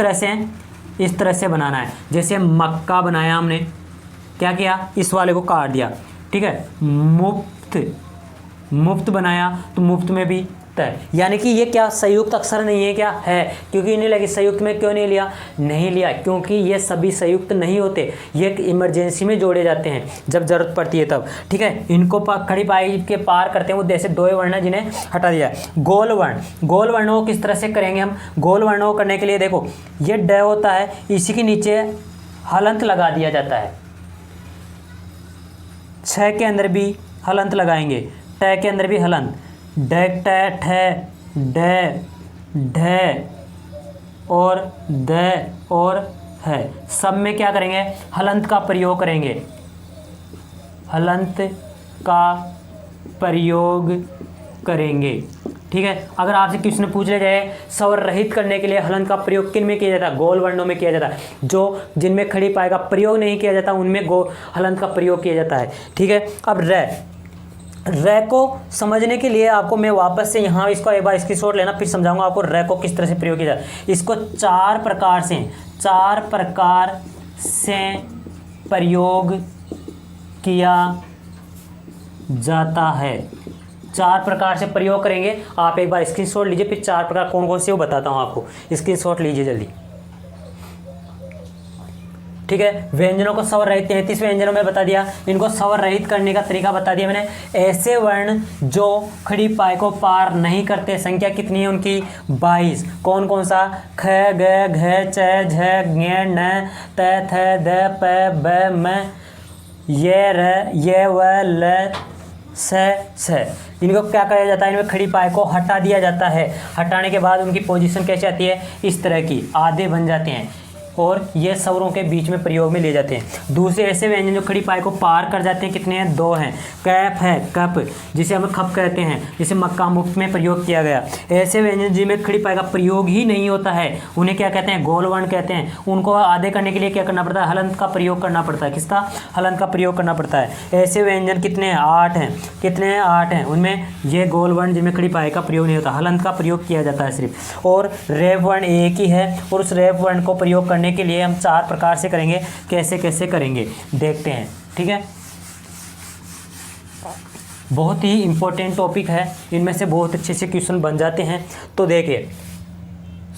तरह से बनाना है। जैसे मक्का बनाया हमने, क्या किया, इस वाले को काट दिया, ठीक है। मुफ्त बनाया तो मुफ्त में भी यानी कि ये क्या संयुक्त अक्षर नहीं है, क्या है, क्योंकि नहीं लगी। संयुक्त में क्यों नहीं लिया, नहीं लिया क्योंकि ये सभी संयुक्त नहीं होते, ये एक इमरजेंसी में जोड़े जाते हैं जब जरूरत पड़ती है तब, ठीक है। इनको खड़ी पाई के पार करते हैं वो जैसे दो वर्ण जिन्हें हटा दिया। गोल वर्ण, गोल वर्णों को किस तरह से करेंगे हम, गोल वर्णों को करने के लिए देखो ये ड होता है, इसी के नीचे हलंत लगा दिया जाता है। छ के अंदर भी हलंत लगाएंगे, ट के अंदर भी हलंत, ड ट ठ ड ढ और द और है, सब में क्या करेंगे, हलंत का प्रयोग करेंगे, हलंत का प्रयोग करेंगे, ठीक है। अगर आपसे क्वेश्चन पूछ लिया जाए स्वर रहित करने के लिए हलंत का प्रयोग किन में किया जाता है, गोल वर्णों में किया जाता है, जो जिनमें खड़ी पाई का प्रयोग नहीं किया जाता उनमें हलंत का प्रयोग किया जाता है, ठीक है। अब र को समझने के लिए आपको मैं वापस से यहाँ इसको एक बार स्क्रीनशॉट लेना, फिर समझाऊंगा आपको र को किस तरह से प्रयोग किया जाता है। इसको चार प्रकार से प्रयोग किया जाता है, चार प्रकार से प्रयोग करेंगे। आप एक बार स्क्रीनशॉट लीजिए, फिर चार प्रकार कौन कौन से वो बताता हूँ आपको, स्क्रीनशॉट लीजिए जल्दी, ठीक है। व्यंजनों को स्वर रहित 33 व्यंजनों में बता दिया, इनको स्वर रहित करने का तरीका बता दिया मैंने। ऐसे वर्ण जो खड़ी पाई को पार नहीं करते, संख्या कितनी है उनकी 22। कौन कौन सा, ख ग घ च झ ङ न त थ द प ब म ये र ये व ल स। इनको क्या किया जाता है, इनमें खड़ी पाई को हटा दिया जाता है। हटाने के बाद उनकी पोजीशन कैसे आती है, इस तरह की, आधे बन जाते हैं और ये स्वरों के बीच में प्रयोग में ले जाते हैं। दूसरे ऐसे व्यंजन जो खड़ी पाई को पार कर जाते हैं, कितने हैं, 2 हैं। कैप है, कप जिसे हम खप कहते हैं, जिसे मक्का मुफ्त में प्रयोग किया गया। ऐसे व्यंजन जिनमें खड़ी पाई का प्रयोग ही नहीं होता है उन्हें क्या कहते हैं, गोल वर्ण कहते हैं। उनको आधे करने के लिए क्या करना पड़ता है, हलंत का प्रयोग करना पड़ता है। किसका, हलंत का प्रयोग करना पड़ता है। ऐसे व्यंजन कितने हैं, 8 हैं। कितने हैं, 8 हैं। उनमें ये गोल वर्ण जिनमें खड़ी पाई का प्रयोग नहीं होता, हलंत का प्रयोग किया जाता है सिर्फ। और रेफ वर्ण एक ही है, और उस रेफ वर्ण को प्रयोग करने के लिए हम 4 प्रकार से करेंगे। कैसे कैसे करेंगे देखते हैं, ठीक है। बहुत ही इंपॉर्टेंट टॉपिक है, इनमें से बहुत अच्छे से क्वेश्चन बन जाते हैं। तो देखिए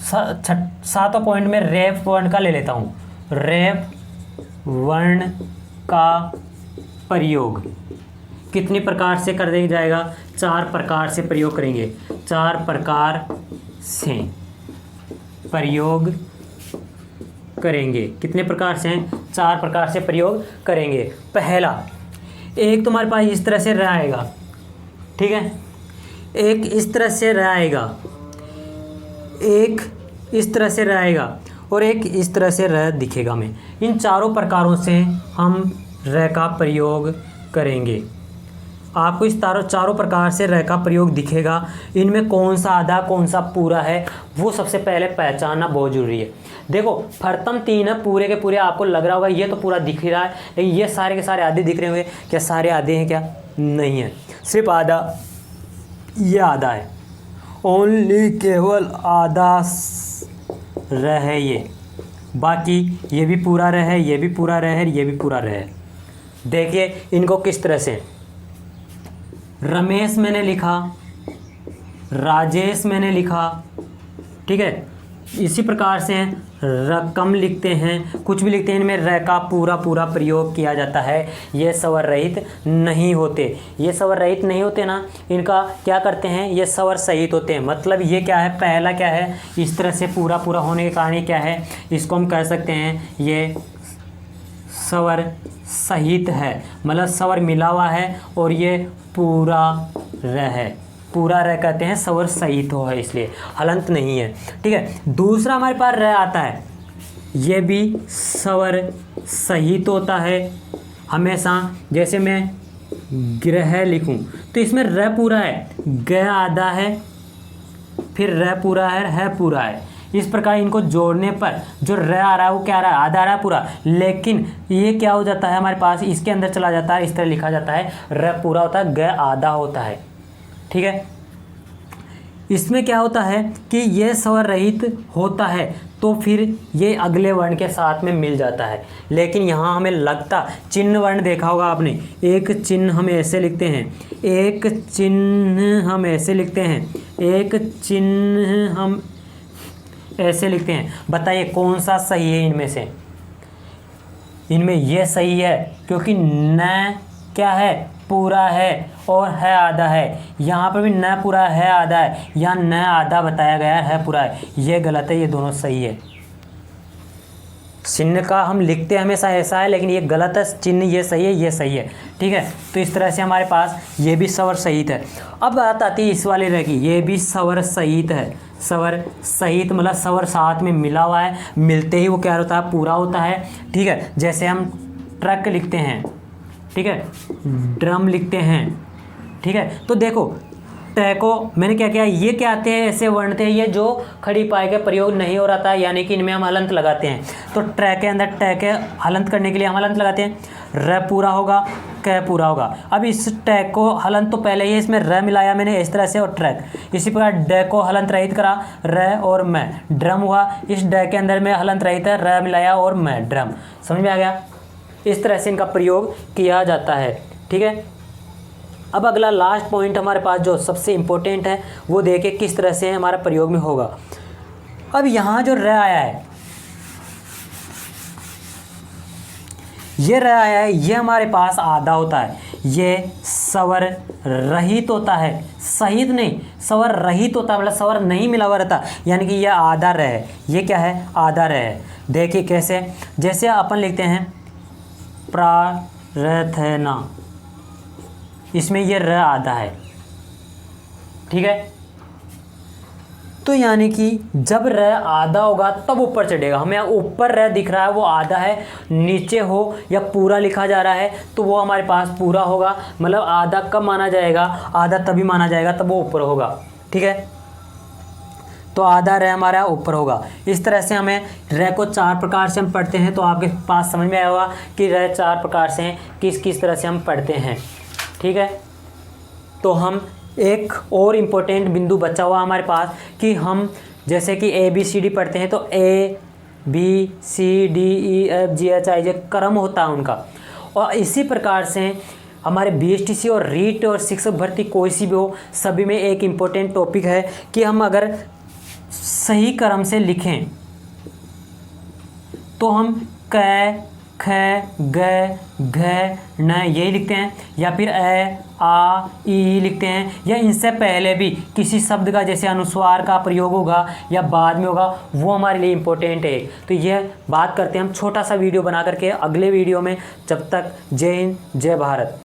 7वां पॉइंट में रेफ वर्ण का ले लेता हूँ। रेफ वर्ण का प्रयोग कितनी प्रकार से कर दिया जाएगा, 4 प्रकार से प्रयोग करेंगे। 4 प्रकार से प्रयोग करेंगे। कितने प्रकार से हैं, 4 प्रकार से प्रयोग करेंगे। पहला, एक तुम्हारे पास इस तरह से र आएगा, ठीक है, एक इस तरह से र आएगा, एक इस तरह से र आएगा और एक इस तरह से र दिखेगा। में इन चारों प्रकारों से हम र का प्रयोग करेंगे। आपको इस चारों प्रकार से र का प्रयोग दिखेगा। इनमें कौन सा आधा कौन सा पूरा है वो सबसे पहले पहचानना बहुत ज़रूरी है। देखो प्रथम 3 है पूरे के पूरे, आपको लग रहा होगा ये तो पूरा दिख ही रहा है, लेकिन ये सारे के सारे आधे दिख रहे होंगे। क्या सारे आधे हैं, क्या नहीं है, सिर्फ आधा, ये आधा है, ओनली केवल आधा र है ये, बाकी ये भी पूरा र है, ये भी पूरा र है, ये भी पूरा र है। देखिए इनको किस तरह से, रमेश मैंने लिखा, राजेश मैंने लिखा, ठीक है। इसी प्रकार से रकम लिखते हैं, कुछ भी लिखते हैं, इनमें र का पूरा पूरा प्रयोग किया जाता है। ये स्वर रहित नहीं होते, ये स्वर रहित नहीं होते ना, इनका क्या करते हैं, ये स्वर सहित होते हैं। मतलब ये क्या है, पहला क्या है, इस तरह से पूरा पूरा होने के कारण ये क्या है, इसको हम कह सकते हैं ये स्वर सहित है, मतलब स्वर मिला हुआ है और ये पूरा र है, पूरा र कहते हैं, स्वर सहित हो है, इसलिए हलंत नहीं है, ठीक है। दूसरा हमारे पास र आता है, ये भी स्वर सहित होता है हमेशा। जैसे मैं ग्रह लिखूं तो इसमें र पूरा है, ग आधा है, फिर र पूरा है पूरा है। इस प्रकार इनको जोड़ने पर जो र आ रहा है वो क्या आ रहा है, आधा आ रहा है पूरा। लेकिन ये क्या हो जाता है हमारे पास, इसके अंदर चला जाता है, इस तरह लिखा जाता है, र पूरा होता है, ग आधा होता है, ठीक है। इसमें क्या होता है कि ये स्वर रहित होता है तो फिर ये अगले वर्ण के साथ में मिल जाता है। लेकिन यहाँ हमें लगता, चिन्ह वर्ण देखा होगा आपने, एक चिन्ह हम ऐसे लिखते हैं, एक चिन्ह हम ऐसे लिखते हैं, एक चिन्ह हम ऐसे लिखते हैं। बताइए कौन सा सही है इनमें से? इनमें ये सही है, क्योंकि न क्या है, पूरा है, और है आधा है। यहाँ पर भी न पूरा है आधा है, यहाँ न आधा बताया गया है पूरा है। ये गलत है, ये दोनों सही है। चिन्ह का हम लिखते हमेशा ऐसा है, लेकिन ये गलत है चिन्ह, ये सही है, ये सही है। ठीक है, तो इस तरह से हमारे पास ये भी स्वर सहित है। अब बात आती है इस वाले रह की, ये भी स्वर सहित है। स्वर सहित मतलब स्वर साथ में मिला हुआ है, मिलते ही वो क्या होता है, पूरा होता है। ठीक है, जैसे हम ट्रक लिखते हैं, ठीक है, ड्रम लिखते हैं। ठीक है, तो देखो टैको मैंने क्या किया, ये क्या आते हैं, ऐसे वर्ण थे ये जो खड़ी पाए का प्रयोग नहीं हो रहा था, यानी कि इनमें हम हलंत लगाते हैं। तो ट्रैक के अंदर टैक है, हलंत करने के लिए हम हलंत लगाते हैं। र पूरा होगा, क पूरा होगा। अब इस टैक को हलंत तो पहले ही इसमें र मिलाया मैंने इस तरह से, और ट्रैक। इसी प्रकार ड को हलंत रहित करा, र और मैं। ड्रम हुआ, इस ड के अंदर में हलंत रहित है, र मिलाया और मैं, ड्रम। समझ में आ गया? इस तरह से इनका प्रयोग किया जाता है। ठीक है, अब अगला लास्ट पॉइंट हमारे पास जो सबसे इम्पोर्टेंट है वो देखें किस तरह से हमारा प्रयोग में होगा। अब यहाँ जो र आया है, ये र आया है, ये हमारे पास आधा होता है, ये स्वर रहित होता है, सहित नहीं, स्वर रहित होता है, मतलब स्वर नहीं मिला हुआ रहता, यानी कि यह आधा र है। ये क्या है, आधा र है। देखिए कैसे, जैसे अपन लिखते हैं प्रार्थना, इसमें ये र आधा है। ठीक है, तो यानी कि जब र आधा होगा तब ऊपर चढ़ेगा। हमें ऊपर र दिख रहा है वो आधा है, नीचे हो या पूरा लिखा जा रहा है तो वो हमारे पास पूरा होगा। मतलब आधा कब माना जाएगा, आधा तभी माना जाएगा तब वो ऊपर होगा। ठीक है, तो आधा र हमारा ऊपर होगा। इस तरह से हमें र को 4 प्रकार से हम पढ़ते हैं, तो आपके पास समझ में आया होगा कि र 4 प्रकार से किस किस तरह से हम पढ़ते हैं। ठीक है, तो हम एक और इम्पोर्टेंट बिंदु बचा हुआ हमारे पास कि हम जैसे कि ABCD पढ़ते हैं तो ABCDEFGHIJ क्रम होता है उनका, और इसी प्रकार से हमारे BSTC और रीट और शिक्षक भर्ती कोई सी भी हो, सभी में एक इम्पोर्टेंट टॉपिक है कि हम अगर सही क्रम से लिखें तो हम क ख ग घ न यही लिखते हैं, या फिर अ आ ई लिखते हैं, या इनसे पहले भी किसी शब्द का जैसे अनुस्वार का प्रयोग होगा या बाद में होगा, वो हमारे लिए इम्पोर्टेंट है। तो यह बात करते हैं हम छोटा सा वीडियो बना करके अगले वीडियो में। जब तक जय हिंद, जय भारत।